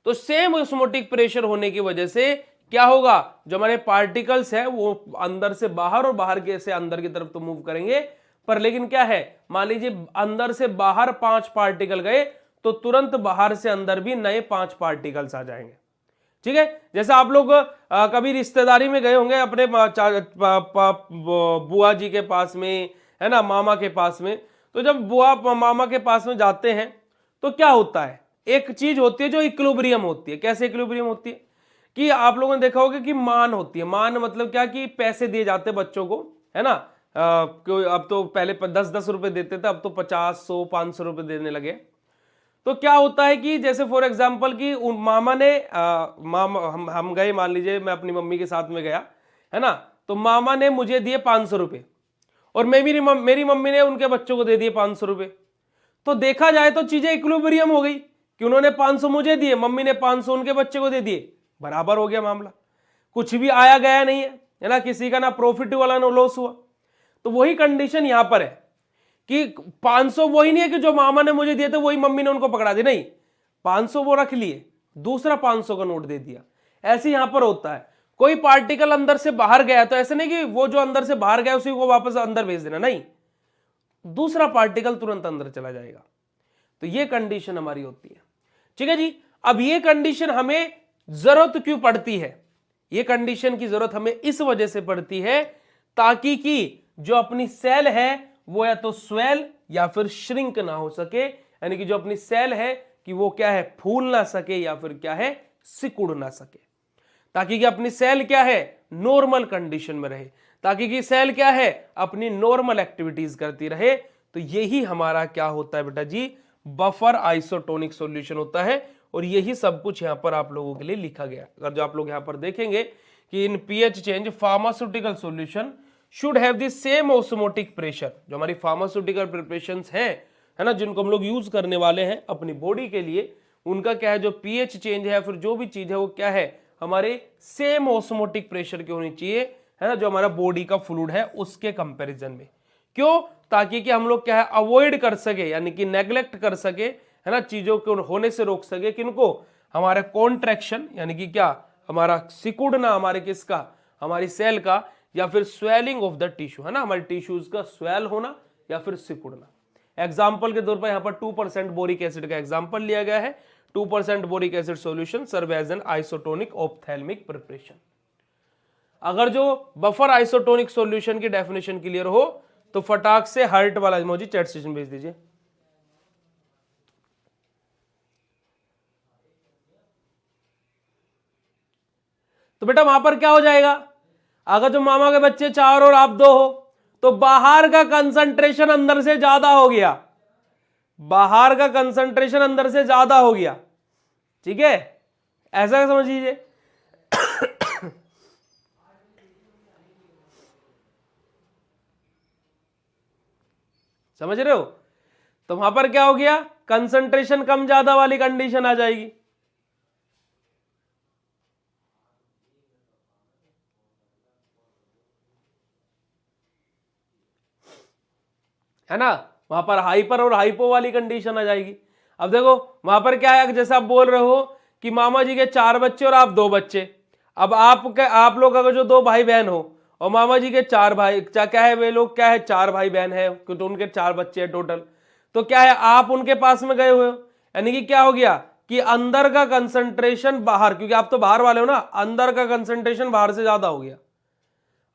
तो सेम ऑस्मोटिक प्रेशर होने की वजह से क्या होगा, जो हमारे पार्टिकल्स है वो अंदर से बाहर और बाहर के से अंदर की तरफ तो मूव करेंगे, पर लेकिन क्या है मान लीजिए अंदर से बाहर 5 पार्टिकल गए तो तुरंत बाहर से अंदर भी नए 5 पार्टिकल्स आ जाएंगे, ठीक है। जैसे आप लोग कभी रिश्तेदारी में गए होंगे अपने बुआ जी के पास में, है ना, मामा के पास में, तो जब बुआ मामा के पास में जाते हैं तो क्या होता है, एक चीज होती है जो इक्विलिब्रियम होती है। कैसे इक्विलिब्रियम होती है कि आप लोगों ने देखा होगा कि मान होती है, मान मतलब क्या कि पैसे दिए जाते हैं बच्चों को, है ना। अब तो पहले 10-10 रुपए देते थे, अब तो 50-100-500 रुपए देने लगे। तो क्या होता है कि जैसे फॉर एग्जांपल कि मामा ने मामा हम गए, मान लीजिए मैं अपनी मम्मी के साथ में गया, है ना, तो मामा ने मुझे दिए 500 रुपए और मेरी मम्मी ने उनके बच्चों को दे दिए 500 रुपए। तो देखा जाए तो चीजें इक्विलिब्रियम हो गई कि उन्होंने 500 मुझे दिए, मम्मी ने 500 उनके बच्चे को दे दिए, बराबर हो गया मामला, कुछ भी आया गया नहीं है ना, किसी का ना प्रॉफिट वाला ना लॉस हुआ। तो वही कंडीशन यहां पर है कि 500 वही नहीं है कि जो मामा ने मुझे दिए थे वही मम्मी ने उनको पकड़ा दी, नहीं, 500 वो रख लिए, दूसरा 500 का नोट दे दिया। ऐसे यहां पर होता है, कोई पार्टिकल अंदर से बाहर गया तो ऐसे नहीं कि वो जो अंदर से बाहर गया उसी को वापस अंदर भेज देना, नहीं, दूसरा पार्टिकल तुरंत अंदर चला जाएगा। तो ये कंडीशन हमारी होती है, ठीक है जी। अब ये कंडीशन हमें जरूरत क्यों पड़ती है, ये कंडीशन की जरूरत हमें इस वजह से पड़ती है ताकि कि जो अपनी सेल है वो या तो स्वेल या फिर श्रिंक ना हो सके, यानी कि जो अपनी सेल है कि वो क्या है फूल ना सके या फिर क्या है सिकुड़ ना सके, ताकि कि अपनी सेल क्या है नॉर्मल कंडीशन में रहे, ताकि कि सेल क्या है अपनी नॉर्मल एक्टिविटीज करती रहे। तो यही हमारा क्या होता है बेटा जी, बफर आइसोटोनिक सॉल्यूशन होता है, और यही सब कुछ यहां पर आप लोगों के लिए लिखा गया। अगर जो आप लोग यहां पर देखेंगे कि इन pH change pharmaceutical solution should have the same osmotic pressure, जो हमारी फार्मास्यूटिकल प्रिपरेशंस है ना, जिनको हम लोग यूज करने वाले हैं अपनी बॉडी के लिए, उनका क्या है जो पीएच चेंज है फिर जो भी चीज है वो क्या है हमारे सेम ऑस्मोटिक प्रेशर की होनी चाहिए, है ना, जो हमारा बॉडी का फ्लूइड है उसके कंपैरिजन में। क्यों, ताकि कि हम लोग क्या है अवॉइड कर सके, यानी कि नेग्लेक्ट कर सके, है ना, चीजों को होने से रोक सके, किनको, हमारा कॉन्ट्रैक्शन, यानी कि क्या हमारा सिकुड़ना हमारे किसका, हमारी सेल का, या फिर स्वेलिंग ऑफ द टिश्यू, है ना, हमारे टिश्यूज का स्वेल होना या फिर सिकुड़ना। एग्जाम्पल के तौर पर यहां पर 2% बोरिक एसिड का एग्जाम्पल लिया गया है। 2% boric acid solution serve as an isotonic ophthalmic preparation. अगर जो बफर आइसोटोनिक सॉल्यूशन की डेफिनेशन क्लियर हो तो फटाक से हार्ट वाला इमोजी चैट सेशन भेज दीजिए। तो बेटा वहां पर क्या हो जाएगा, अगर जो मामा के बच्चे 4 और आप 2 हो तो बाहर का कंसंट्रेशन अंदर से ज्यादा हो गया, बाहर का कंसंट्रेशन अंदर से ज्यादा हो गया। ठीक है, ऐसा समझ लीजिए। समझ रहे हो? तो वहां पर क्या हो गया, कंसंट्रेशन कम ज्यादा वाली कंडीशन आ जाएगी। है ना, वहां पर हाइपर और हाइपो वाली कंडीशन आ जाएगी। अब देखो वहां पर क्या है, जैसे आप बोल रहे हो कि मामा जी के 4 बच्चे और आप 2 बच्चे। अब आप लोग अगर जो 2 भाई बहन हो और मामा जी के 4 भाई, क्या है वे लोग, क्या है 4 भाई बहन है, तो उनके 4 बच्चे हैं टोटल। तो क्या है, आप उनके पास में गए हुए हो, यानी कि क्या हो गया कि अंदर का कंसंट्रेशन बाहर, क्योंकि आप तो बाहर वाले हो ना, अंदर का कंसंट्रेशन बाहर से ज्यादा हो गया,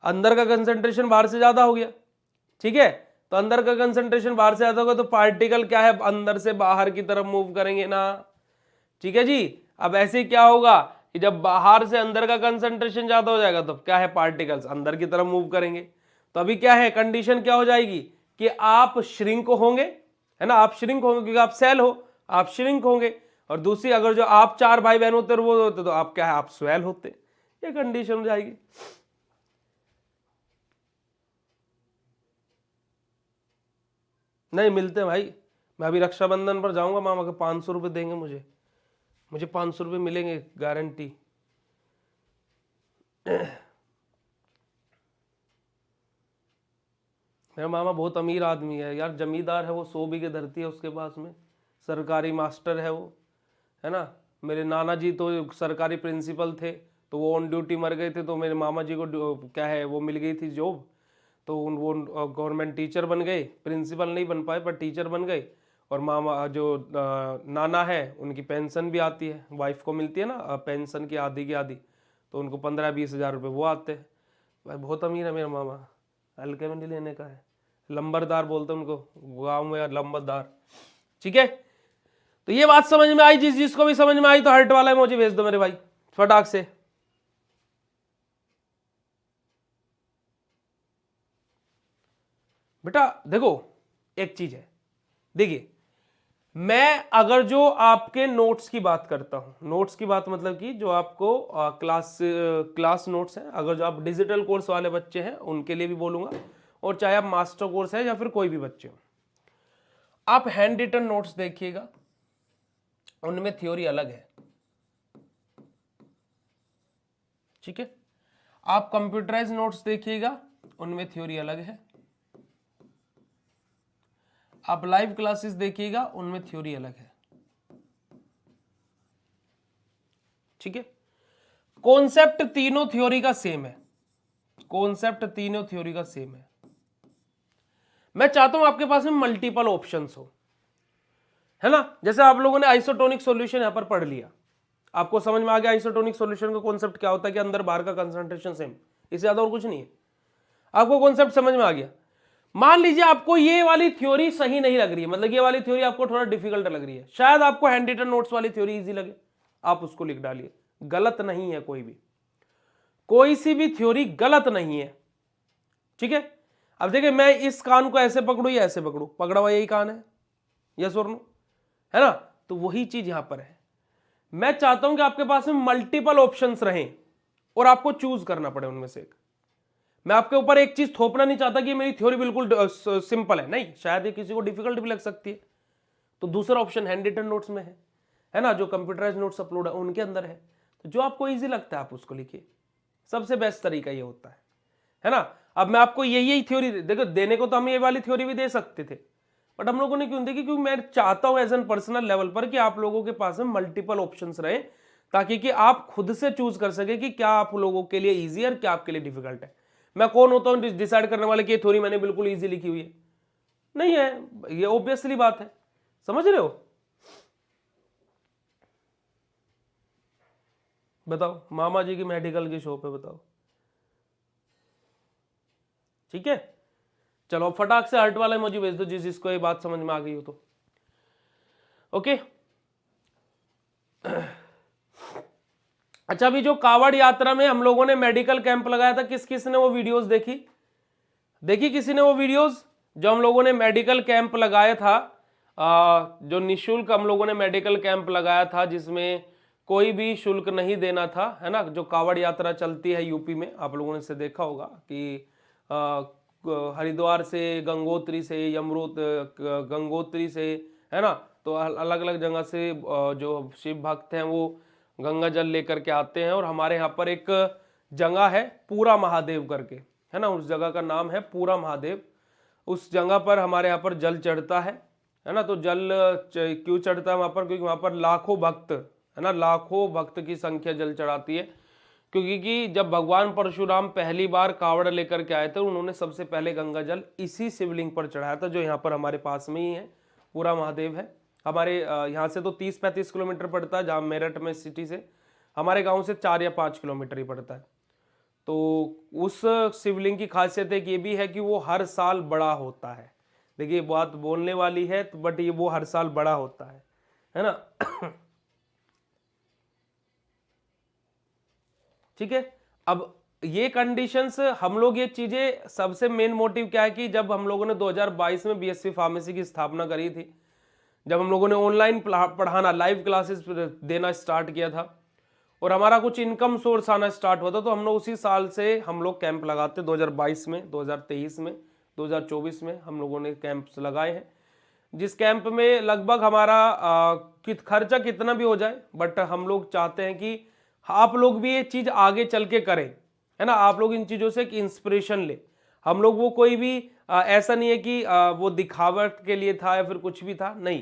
अंदर का कंसंट्रेशन बाहर से ज्यादा हो गया। ठीक है, तो अंदर का कंसंट्रेशन बाहर से ज्यादा होगा तो पार्टिकल क्या है, अंदर से बाहर की तरफ मूव करेंगे ना। ठीक है जी। अब ऐसे क्या होगा कि जब बाहर से अंदर का कंसंट्रेशन ज्यादा हो जाएगा तो क्या है, पार्टिकल्स अंदर की तरफ मूव करेंगे। तो अभी क्या है, कंडीशन क्या हो जाएगी कि आप श्रिंक होंगे, है ना, आप श्रिंक होंगे क्योंकि आप सेल हो, आप श्रिंक होंगे। और दूसरी, अगर जो आप 4 भाई बहन होते वो होते तो आप क्या है, आप स्वेल होते। ये कंडीशन हो जाएगी। नहीं मिलते भाई, मैं अभी रक्षाबंधन पर जाऊंगा, मामा के 500 रुपये देंगे मुझे, मुझे 500 रुपये मिलेंगे गारंटी। मेरा मामा बहुत अमीर आदमी है यार, जमींदार है वो, 100 बीघे धरती है उसके पास में, सरकारी मास्टर है वो, है ना। मेरे नाना जी तो सरकारी प्रिंसिपल थे, तो वो ऑन ड्यूटी मर गए थे, तो मेरे मामा जी को क्या है वो मिल गई थी जॉब, तो वो गवर्नमेंट टीचर बन गए, प्रिंसिपल नहीं बन पाए पर टीचर बन गए। और मामा जो नाना है उनकी पेंशन भी आती है, वाइफ को मिलती है ना पेंशन की आधी तो उनको 15-20 हज़ार रुपये वो आते हैं। भाई बहुत अमीर है मेरा मामा, हल्के में नहीं लेने का है। लंबरदार बोलते हैं उनको गाँव में, लंबरदार। ठीक है, तो ये बात समझ में आई, जिसको भी समझ में आई तो हार्ट वाला इमोजी भेज दो मेरे भाई फटाक से। बेटा देखो एक चीज है, देखिए मैं अगर जो आपके नोट्स की बात करता हूं, नोट्स की बात मतलब कि जो आपको क्लास नोट्स हैं, अगर जो आप डिजिटल कोर्स वाले बच्चे हैं उनके लिए भी बोलूंगा, और चाहे आप मास्टर कोर्स है या फिर कोई भी बच्चे हो, आप हैंड रिटन नोट्स देखिएगा, उनमें थ्योरी अलग है। ठीक है, आप कंप्यूटराइज नोट्स देखिएगा, उनमें थ्योरी अलग है। आप लाइव क्लासेस देखिएगा, उनमें थ्योरी अलग है। ठीक है, कॉन्सेप्ट तीनों थ्योरी का सेम है, कॉन्सेप्ट तीनों थ्योरी का सेम है। मैं चाहता हूं आपके पास में मल्टीपल ऑप्शंस हो, है ना। जैसे आप लोगों ने आइसोटोनिक सॉल्यूशन यहां पर पढ़ लिया, आपको समझ में आ गया आइसोटोनिक सॉल्यूशन का कॉन्सेप्ट क्या होता है, कि अंदर बाहर का कंसंट्रेशन सेम, इससे ज्यादा और कुछ नहीं है। आपको कॉन्सेप्ट समझ में आ गया। मान लीजिए आपको ये वाली थ्योरी सही नहीं लग रही है, मतलब ये वाली थ्योरी आपको थोड़ा डिफिकल्ट लग रही है, शायद आपको हैंड रिटन नोट्स वाली थ्योरी इजी लगे, आप उसको लिख डालिए, गलत नहीं है कोई भी, कोई सी भी थ्योरी गलत नहीं है। ठीक है, अब देखिए मैं इस कान को ऐसे पकड़ू या ऐसे पकड़ू, पकड़ा हुआ यही कान है, यस और नो, है ना। तो वही चीज यहां पर है, मैं चाहता हूं कि आपके पास में मल्टीपल ऑप्शंस रहें और आपको चूज करना पड़े उनमें से एक। मैं आपके ऊपर एक चीज थोपना नहीं चाहता कि मेरी थ्योरी बिल्कुल सिंपल है, नहीं, शायद ये किसी को डिफिकल्ट भी लग सकती है। तो दूसरा ऑप्शन हैंड रिटन नोट्स में है ना, जो कंप्यूटराइज नोट्स अपलोड है उनके अंदर है। तो जो आपको इजी लगता है आप उसको लिखिए, सबसे बेस्ट तरीका ये होता है ना। अब मैं आपको यही थ्योरी देखो, देने को तो हम ये वाली थ्योरी भी दे सकते थे, बट हम लोगों ने क्यों देखी, क्योंकि मैं चाहता हूं एज एन पर्सनल लेवल पर कि आप लोगों के पास में मल्टीपल ऑप्शंस रहे, ताकि कि आप खुद से चूज कर सके कि क्या आप लोगों के लिए इजी है और क्या आपके लिए डिफिकल्ट है। मैं कौन होता हूं डिसाइड करने वाले कि ये थ्योरी मैंने बिल्कुल इजी लिखी हुई है, नहीं है, ये ऑब्वियसली बात है। समझ रहे हो? बताओ, मामा जी की मेडिकल की शॉप है, बताओ। ठीक है, चलो अब फटाक से हार्ट वाला इमोजी भेज दो जिसको ये बात समझ में आ गई हो तो। ओके, अच्छा, अभी जो कावड़ यात्रा में हम लोगों ने मेडिकल कैंप लगाया था, किस किस ने वो वीडियोस देखी? देखिए किसी ने वो वीडियोस जो हम लोगों ने मेडिकल कैंप लगाया था, जो निशुल्क हम लोगों ने मेडिकल कैंप लगाया था जिसमें कोई भी शुल्क नहीं देना था, है ना, जो कावड़ यात्रा चलती है यूपी में, आप लोगों ने इसे देखा होगा कि हरिद्वार से, गंगोत्री से, गंगोत्री से, है ना, तो अलग अलग जगह से जो शिव भक्त हैं वो गंगा जल लेकर के आते हैं। और हमारे यहाँ पर एक जगह है पूरा महादेव करके, है ना, उस जगह का नाम है पूरा महादेव। उस जगह पर हमारे यहाँ पर जल चढ़ता है ना। तो जल क्यों चढ़ता है वहां पर? क्योंकि वहां पर लाखों भक्त, है ना, लाखों भक्त की संख्या जल चढ़ाती है। क्योंकि जब भगवान परशुराम पहली बार कावड़ लेकर के आए थे, उन्होंने सबसे पहले गंगा जल इसी शिवलिंग पर चढ़ाया था, जो यहाँ पर हमारे पास में ही है, पूरा महादेव है। हमारे यहाँ से तो 30-35 किलोमीटर पड़ता है, जहाँ मेरठ में सिटी से, हमारे गाँव से 4 या 5 किलोमीटर ही पड़ता है। तो उस शिवलिंग की खासियत एक ये भी है कि वो हर साल बड़ा होता है। देखिए बात बोलने वाली है तो, बट ये वो हर साल बड़ा होता है ना। ठीक है। अब ये कंडीशंस हम लोग, ये चीजें सबसे मेन मोटिव क्या है कि जब हम लोगों ने 2022 में बीएससी फार्मेसी की स्थापना करी थी, जब हम लोगों ने ऑनलाइन पढ़ाना, लाइव क्लासेस देना स्टार्ट किया था और हमारा कुछ इनकम सोर्स आना स्टार्ट हुआ था, तो हम लोग उसी साल से हम लोग कैंप लगाते, 2022 में, 2023 में, 2024 में हम लोगों ने कैंप्स लगाए हैं। जिस कैंप में लगभग हमारा खर्चा कितना भी हो जाए, बट हम लोग चाहते हैं कि आप लोग भी ये चीज आगे चल के करें, है ना, आप लोग इन चीजों से एक इंस्पिरेशन ले। हम लोग वो कोई भी ऐसा नहीं है कि वो दिखावट के लिए था या फिर कुछ भी था, नहीं।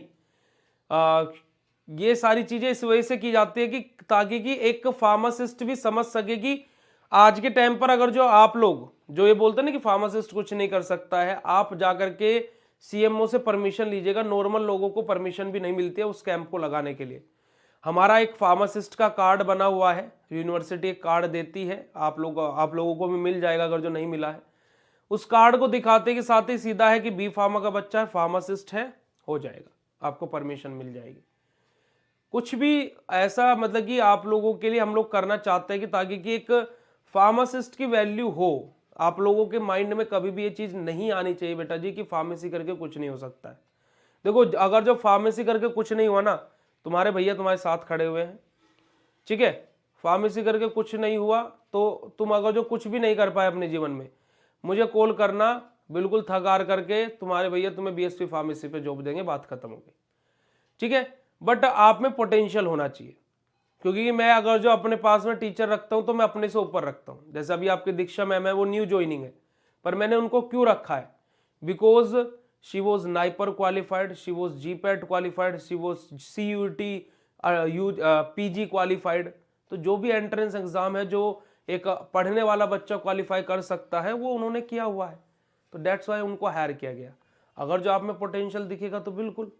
ये सारी चीजें इस वजह से की जाती है कि ताकि कि एक फार्मासिस्ट भी समझ सके कि आज के टाइम पर अगर जो आप लोग जो ये बोलते हैं ना कि फार्मासिस्ट कुछ नहीं कर सकता है, आप जाकर के सीएमओ से परमिशन लीजिएगा, नॉर्मल लोगों को परमिशन भी नहीं मिलती है उस कैंप को लगाने के लिए। हमारा एक फार्मासिस्ट का कार्ड बना हुआ है, यूनिवर्सिटी एक कार्ड देती है, आप लोगों को भी मिल जाएगा अगर जो नहीं मिला है। उस कार्ड को दिखाते के साथ ही सीधा है कि बी फार्मा का बच्चा है, फार्मासिस्ट है, हो जाएगा, आपको परमिशन मिल जाएगी। कुछ भी ऐसा मतलब कि आप लोगों के लिए हम लोग करना चाहते हैं कि ताकि कि एक फार्मासिस्ट की वैल्यू हो। आप लोगों के माइंड में कभी भी ये चीज नहीं आनी चाहिए बेटा जी कि फार्मेसी करके कुछ नहीं हो सकता है। देखो अगर जो फार्मेसी करके कुछ नहीं हुआ ना, तुम्हारे भैया तुम्हारे साथ खड़े हुए हैं, ठीक है। फार्मेसी करके कुछ नहीं हुआ तो तुम अगर जो कुछ भी नहीं कर पाए अपने जीवन में, मुझे कॉल करना, बिल्कुल थक हार करके तुम्हारे भैया तुम्हें बीएससी फार्मेसी पे जॉब देंगे, बात खत्म हो गई, ठीक है। बट आप में पोटेंशियल होना चाहिए, क्योंकि मैं अगर जो अपने पास में टीचर रखता हूं तो मैं अपने से ऊपर रखता हूं। जैसे अभी आपकी दीक्षा मैम है, वो न्यू ज्वाइनिंग है, पर मैंने उनको क्यों रखा है? Because she was NIPER qualified, she was GPAT qualified, she was CUET PG qualified. तो जो भी एंट्रेंस एग्जाम है जो एक पढ़ने वाला बच्चा क्वालिफाई कर सकता है, वो उन्होंने किया हुआ है, तो डेट्स वाई उनको हायर किया गया। अगर जो आप में पोटेंशियल दिखेगा तो बिल्कुल।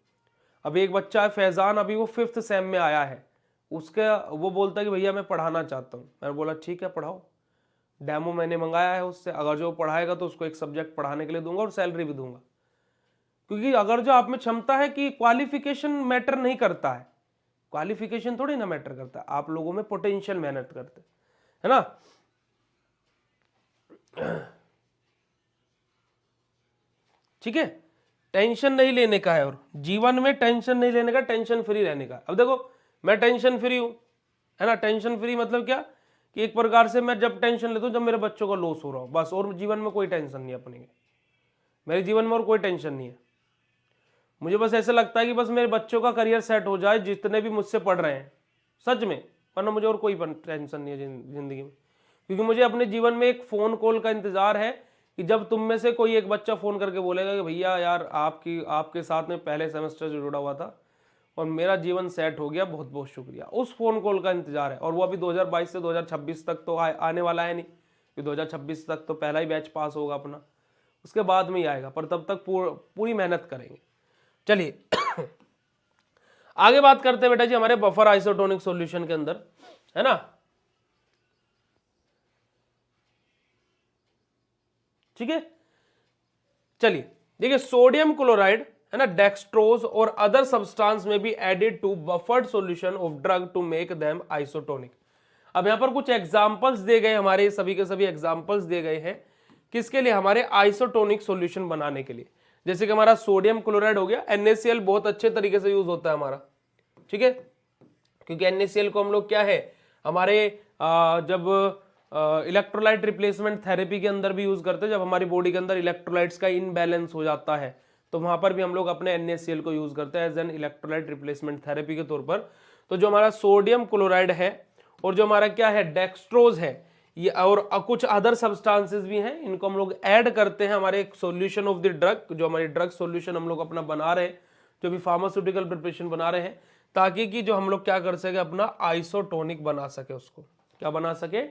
अभी एक बच्चा है फैजान, अभी वो 5th सेम में आया है, उसके वो बोलता है कि भैया मैं पढ़ाना चाहता हूँ। मैंने बोला ठीक है पढ़ाओ, डेमो मैंने मंगाया है उससे, अगर जो पढ़ाएगा तो उसको एक सब्जेक्ट पढ़ाने के लिए दूंगा और सैलरी भी दूंगा। क्योंकि अगर जो आप में क्षमता है कि क्वालिफिकेशन मैटर नहीं करता है, क्वालिफिकेशन थोड़ी ना मैटर करता है, आप लोगों में पोटेंशियल मेहनत करते है ना। ठीक है, टेंशन नहीं लेने का है, और जीवन में टेंशन नहीं लेने का, टेंशन फ्री रहने का। अब देखो मैं टेंशन फ्री हूं, है ना। टेंशन फ्री मतलब क्या कि एक प्रकार से मैं जब टेंशन लेता हूं जब मेरे बच्चों का लॉस हो रहा हो, बस, और जीवन में कोई टेंशन नहीं है अपने, मेरे जीवन में और कोई टेंशन नहीं है। मुझे बस ऐसा लगता है कि बस मेरे बच्चों का करियर सेट हो जाए, जितने भी मुझसे पढ़ रहे हैं, सच में, वरना मुझे और कोई टेंशन नहीं है जिंदगी में। क्योंकि मुझे अपने जीवन में एक फ़ोन कॉल का इंतज़ार है कि जब तुम में से कोई एक बच्चा फ़ोन करके बोलेगा कि भैया यार आपके साथ में पहले सेमेस्टर से जुड़ा हुआ था और मेरा जीवन सेट हो गया, बहुत बहुत शुक्रिया, उस फ़ोन कॉल का इंतज़ार है। और वो अभी 2022 से 2026 तक तो आने वाला है नहीं, कि 2026 तक तो पहला ही बैच पास होगा अपना, उसके बाद में ही आएगा, पर तब तक पूरी मेहनत करेंगे। चलिए आगे बात करते हैं बेटा जी हमारे बफर आइसोटोनिक सॉल्यूशन के अंदर, है ना। ठीक है, चलिए देखिए, सोडियम क्लोराइड, है ना, डेक्सट्रोज और अदर सब्सटेंस में be added to buffered solution of drug to make them isotonic. अब यहां पर कुछ एग्जांपल्स दिए गए, हमारे सभी के सभी एग्जांपल्स दिए गए हैं किसके लिए, हमारे आइसोटोनिक सॉल्यूशन बनाने के लिए। जैसे कि हमारा सोडियम क्लोराइड हो गया, NaCl बहुत अच्छे तरीके से यूज होता है हमारा, ठीक है, क्योंकि NaCl को हम लोग क्या है हमारे जब इलेक्ट्रोलाइट रिप्लेसमेंट थेरेपी के अंदर भी यूज करते हैं, जब हमारी बॉडी के अंदर इलेक्ट्रोलाइट्स का इनबैलेंस हो जाता है तो वहां पर भी हम लोग अपने NaCl को यूज करते हैं as an electrolyte replacement therapy के तौर पर। तो जो हमारा सोडियम क्लोराइड है और जो हमारा क्या है डेक्सट्रोज है, ये और कुछ अदर सब्सटेंसेस भी हैं, इनको हम लोग ऐड करते हैं हमारे सॉल्यूशन ऑफ द ड्रग, जो हमारी ड्रग सॉल्यूशन हम लोग अपना बना रहे हैं, जो भी फार्मास्यूटिकल प्रिपरेशन बना रहे हैं, ताकि कि जो हम लोग क्या कर सके अपना आइसोटोनिक बना सके, उसको क्या बना सके,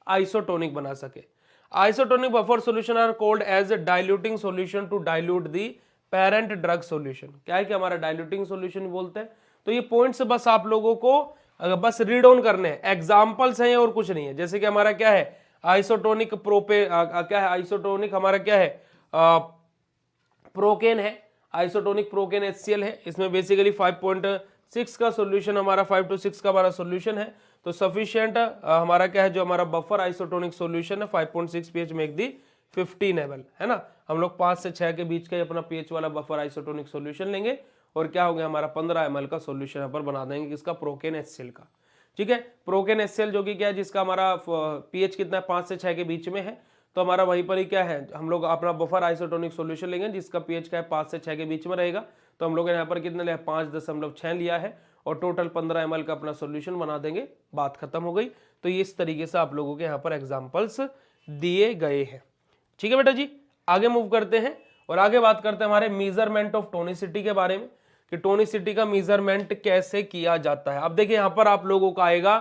आइसोटोनिक बना सके। Isotonic buffer solution are called as diluting solution to dilute the parent drug solution. क्या है कि हमारा डाइल्यूटिंग सॉल्यूशन बोलते हैं। तो ये पॉइंट्स बस आप लोगों को बस रीड ऑन करने हैं, एग्जांपल्स हैं और कुछ नहीं है। जैसे कि हमारा क्या है आइसोटोनिक क्या है आइसोटोनिक हमारा क्या है प्रोकेन है, आइसोटोनिक प्रोकेन HCl है। इसमें बेसिकली 5.6 का सॉल्यूशन हमारा 5 to 6 का हमारा सॉल्यूशन है। तो सफिशिएंट हमारा क्या है जो हमारा बफर आइसोटोनिक सॉल्यूशन है 5.6 pH मेक दी 15 ml, है ना। हम लोग 5 से 6 के बीच का अपना pH वाला बफर आइसोटोनिक सॉल्यूशन लेंगे और क्या हो गया हमारा 15 ml का सॉल्यूशन यहाँ पर बना देंगे किसका, प्रोकेन HCl का, ठीक है। प्रोकेन HCl जो कि क्या है जिसका हमारा pH कितना है 5 से 6 के बीच में है, तो हमारा वहीं पर ही क्या है हम लोग अपना बफर आइसोटोनिक सॉल्यूशन लेंगे जिसका pH क्या है 5 से 6 के बीच में रहेगा। तो हम लोग यहाँ पर कितना लिया 5.6 लिया है और टोटल 15 ml का अपना सॉल्यूशन बना देंगे, बात खत्म हो गई। तो ये इस तरीके से आप लोगों के यहाँ पर एग्जाम्पल्स दिए गए हैं, ठीक है बेटा जी। आगे मूव करते हैं और आगे बात करते हैं हमारे मेजरमेंट ऑफ टोनिसिटी के बारे में, कि टोनिसिटी का मेजरमेंट कैसे किया जाता है। अब देखिए यहाँ पर आप लोगों का आएगा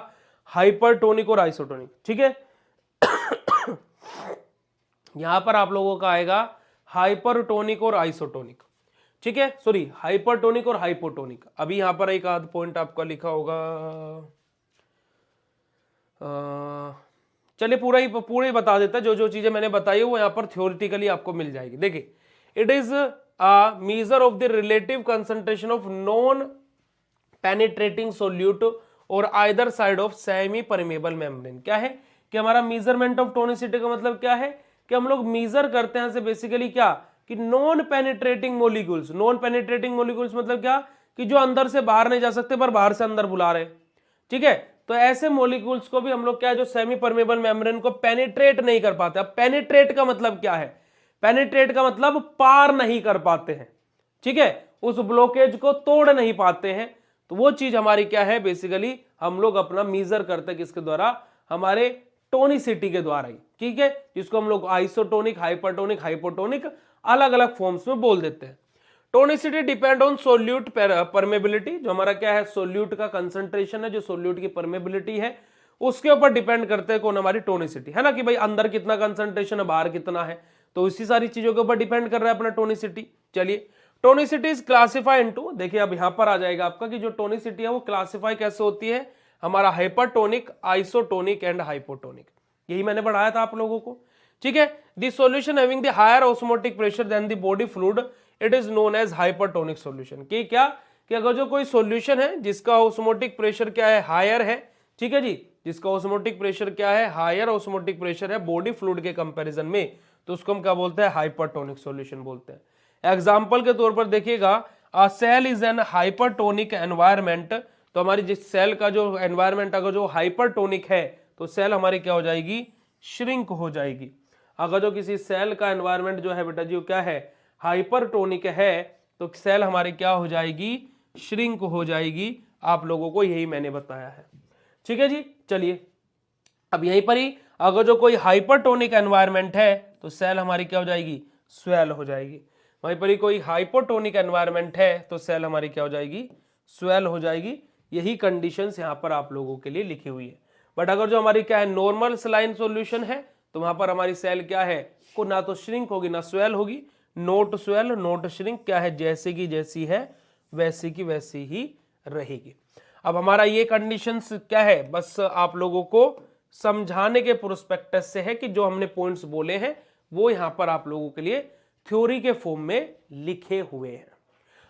हाइपरटोनिक और आइसोटोनिक, ठीक है। यहां पर आप लोगों का आएगा हाइपरटोनिक और आइसोटोनिक, ठीक है, सॉरी हाइपरटोनिक और हाइपोटोनिक। अभी यहां पर एक आध पॉइंट आपका लिखा होगा, चलिए पूरा ही बता देता है। जो जो चीजें मैंने बताई वो यहां पर थ्योरेटिकली आपको मिल जाएगी। देखिए it is a measure of the relative concentration of non penetrating solute और either side of semi permeable membrane. क्या है कि हमारा मेजरमेंट ऑफ टोनिसिटी का मतलब क्या है कि हम लोग मेजर करते हैं से बेसिकली क्या कि non penetrating molecules. Non penetrating molecules मतलब क्या कि जो अंदर से बाहर नहीं जा सकते पर बाहर से अंदर बुला रहे, ठीक है। तो ऐसे मोलिक्यूल्स को भी हम लोग क्या है जो सेमी परमेबल मेम्ब्रेन को पेनिट्रेट नहीं कर पाते। अब पेनिट्रेट का मतलब क्या है, पेनिट्रेट का मतलब पार नहीं कर पाते हैं, ठीक है, उस ब्लॉकेज को तोड़ नहीं पाते हैं। तो वो चीज हमारी क्या है बेसिकली हम लोग अपना मेजर करते हैं किसके द्वारा, हमारे टोनिसिटी के द्वारा ही, ठीक है, जिसको हम लोग आइसोटोनिक, हाइपरटोनिक, हाइपोटोनिक अलग अलग फॉर्म्स में बोल देते हैं। Tonicity depend on solute permeability, जो हमारा क्या है सोल्यूट का कंसंट्रेशन है, जो सोल्यूट की परमेबिलिटी है उसके ऊपर डिपेंड करते हैं कौन हमारी टोनिसिटी, है ना, कि भाई अंदर कितना कंसंट्रेशन है बाहर कितना है, तो इसी सारी चीजों के ऊपर डिपेंड कर रहा है अपना टोनिसिटी। चलिए टोनिसिटी इज क्लासिफाई इनटू, देखिए अब यहां पर आ जाएगा आपका कि जो टोनिसिटी है वो क्लासिफाई कैसे होती है, हमारा हाइपरटोनिक, आइसोटोनिक एंड हाइपोटोनिक, यही मैंने पढ़ाया था आप लोगों को, ठीक है। The solution having the higher osmotic pressure than the body fluid it is known as hypertonic solution. कि क्या कि अगर जो कोई सॉल्यूशन है जिसका ऑस्मोटिक प्रेशर क्या है हायर है, ठीक है जी, जिसका ऑस्मोटिक प्रेशर क्या है हायर ऑस्मोटिक प्रेशर है बॉडी फ्लूइड के कंपैरिजन में, तो उसको हम क्या बोलते हैं हाइपरटोनिक सॉल्यूशन बोलते हैं। एग्जाम्पल के तौर पर देखिएगा a cell is an hypertonic environment, तो हमारी जिस सेल का जो एनवायरमेंट अगर जो हाइपरटोनिक है तो सेल हमारी क्या हो जाएगी, श्रिंक हो जाएगी। अगर जो किसी सेल का एनवायरमेंट जो है बेटा जी क्या है हाइपरटोनिक है तो सेल हमारी क्या हो जाएगी, श्रिंक हो जाएगी। आप लोगों को यही मैंने बताया है, ठीक है जी। चलिए अब यहीं पर ही अगर जो कोई हाइपरटोनिक एनवायरमेंट है तो सेल हमारी क्या हो जाएगी, स्वेल हो जाएगी। वहीं पर ही कोई हाइपोटोनिक एनवायरमेंट है तो सेल हमारी क्या हो जाएगी, स्वेल हो जाएगी। यही कंडीशंस यहाँ पर आप लोगों के लिए लिखी हुई है। बट अगर जो हमारी क्या है नॉर्मल सलाइन सॉल्यूशन है तो वहां पर हमारी सेल क्या है को ना तो श्रिंक होगी ना स्वेल होगी, नोट स्वेल नोट श्रिंक, क्या है जैसे की जैसी है वैसी की वैसी ही रहेगी। अब हमारा ये कंडीशंस क्या है बस आप लोगों को समझाने के प्रोस्पेक्टस से है कि जो हमने पॉइंट्स बोले हैं वो यहां पर आप लोगों के लिए थ्योरी के फॉर्म में लिखे हुए हैं।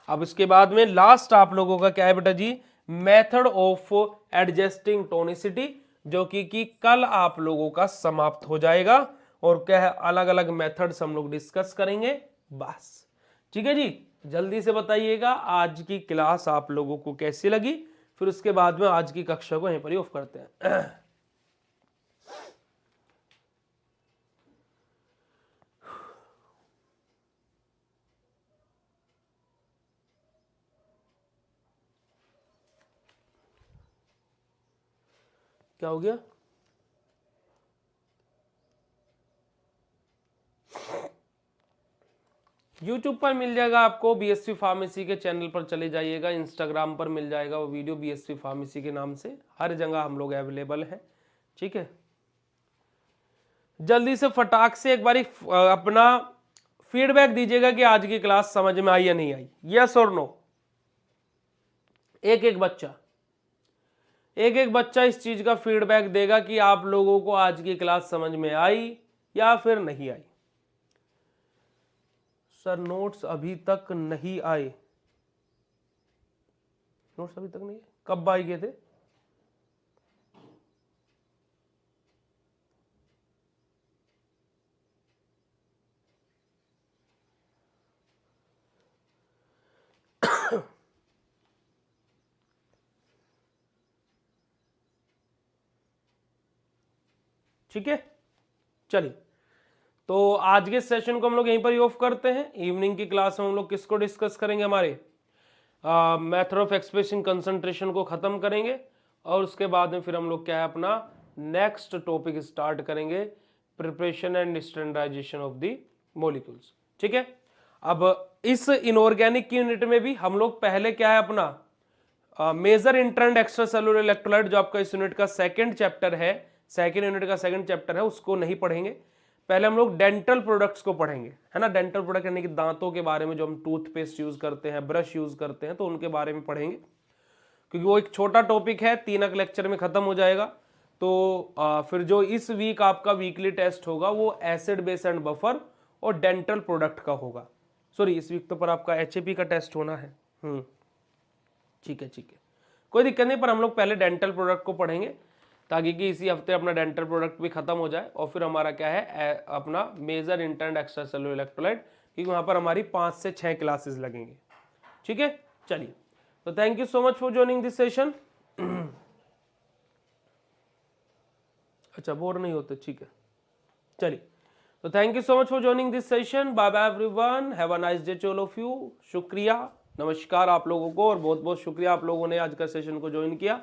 अब इसके बाद में लास्ट आप लोगों का क्या है बेटा जी, मेथड ऑफ एडजस्टिंग टोनिसिटी, जो कि कल आप लोगों का समाप्त हो जाएगा और क्या है अलग अलग मेथड्स हम लोग डिस्कस करेंगे बस। ठीक है जी, जल्दी से बताइएगा आज की क्लास आप लोगों को कैसी लगी, फिर उसके बाद में आज की कक्षा को यहीं पर ही ऑफ करते हैं। क्या हो गया? YouTube पर मिल जाएगा आपको, बीएससी फार्मेसी के चैनल पर चले जाइएगा, इंस्टाग्राम पर मिल जाएगा वो वीडियो बीएससी फार्मेसी के नाम से, हर जगह हम लोग अवेलेबल हैं। ठीक है, जल्दी से फटाक से एक बारी अपना फीडबैक दीजिएगा कि आज की क्लास समझ में आई या नहीं आई, यस और नो। एक एक बच्चा इस चीज का फीडबैक देगा कि आप लोगों को आज की क्लास समझ में आई या फिर नहीं आई। सर नोट्स अभी तक नहीं आए, नोट्स अभी तक नहीं आए, कब आए गए थे? ठीक है, चलिए तो आज के सेशन को हम लोग यहीं पर ही ऑफ करते हैं। इवनिंग की क्लास में हम लोग किसको डिस्कस करेंगे, हमारे मेथड ऑफ एक्सप्रेसिंग कंसंट्रेशन को खत्म करेंगे, और उसके बाद में फिर हम लोग क्या है अपना नेक्स्ट टॉपिक स्टार्ट करेंगे, preparation and standardization of the molecules. ठीक है, अब इस इनऑर्गेनिक यूनिट में भी हम लोग पहले क्या है अपना major inter and extra cellular electrolyte, जो आपका इस यूनिट का सेकंड चैप्टर है, सेकंड यूनिट का सेकंड चैप्टर है, उसको नहीं पढ़ेंगे। पहले हम लोग डेंटल प्रोडक्ट्स को पढ़ेंगे, है ना। डेंटल प्रोडक्ट यानी कि दांतों के बारे में, जो हम टूथपेस्ट यूज करते हैं, ब्रश यूज करते हैं, तो उनके बारे में पढ़ेंगे, क्योंकि वो एक छोटा टॉपिक है, 3 लेक्चर में खत्म हो जाएगा। तो फिर जो इस वीक आपका वीकली टेस्ट होगा वो एसिड बेस एंड बफर और डेंटल प्रोडक्ट का होगा। सॉरी, इस वीक तो पर आपका HAP का टेस्ट होना है। ठीक है, कोई दिक्कत नहीं, पर हम लोग पहले डेंटल प्रोडक्ट को पढ़ेंगे, ताकि कि इसी हफ्ते अपना डेंटल प्रोडक्ट भी खत्म हो जाए, और फिर हमारा क्या है अपना major inter and extra cellular electrolyte, क्योंकि वहां पर हमारी 5 से 6 क्लासेस लगेंगे। ठीक है, चलिए, तो thank you so much for joining this session. अच्छा, बोर नहीं होते, ठीक है, चलिए, तो thank you so much for joining this session. Bye bye everyone, have a nice day to all of you. शुक्रिया, नमस्कार आप लोगों को, और बहुत बहुत शुक्रिया आप लोगों ने आज का सेशन को ज्वाइन किया,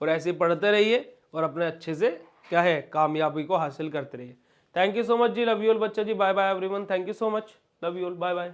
और ऐसे पढ़ते रहिए और अपने अच्छे से क्या है कामयाबी को हासिल करते रहिए। थैंक यू सो मच जी, लव यू ऑल बच्चा जी, bye bye everyone, thank you so much, love you all, bye bye.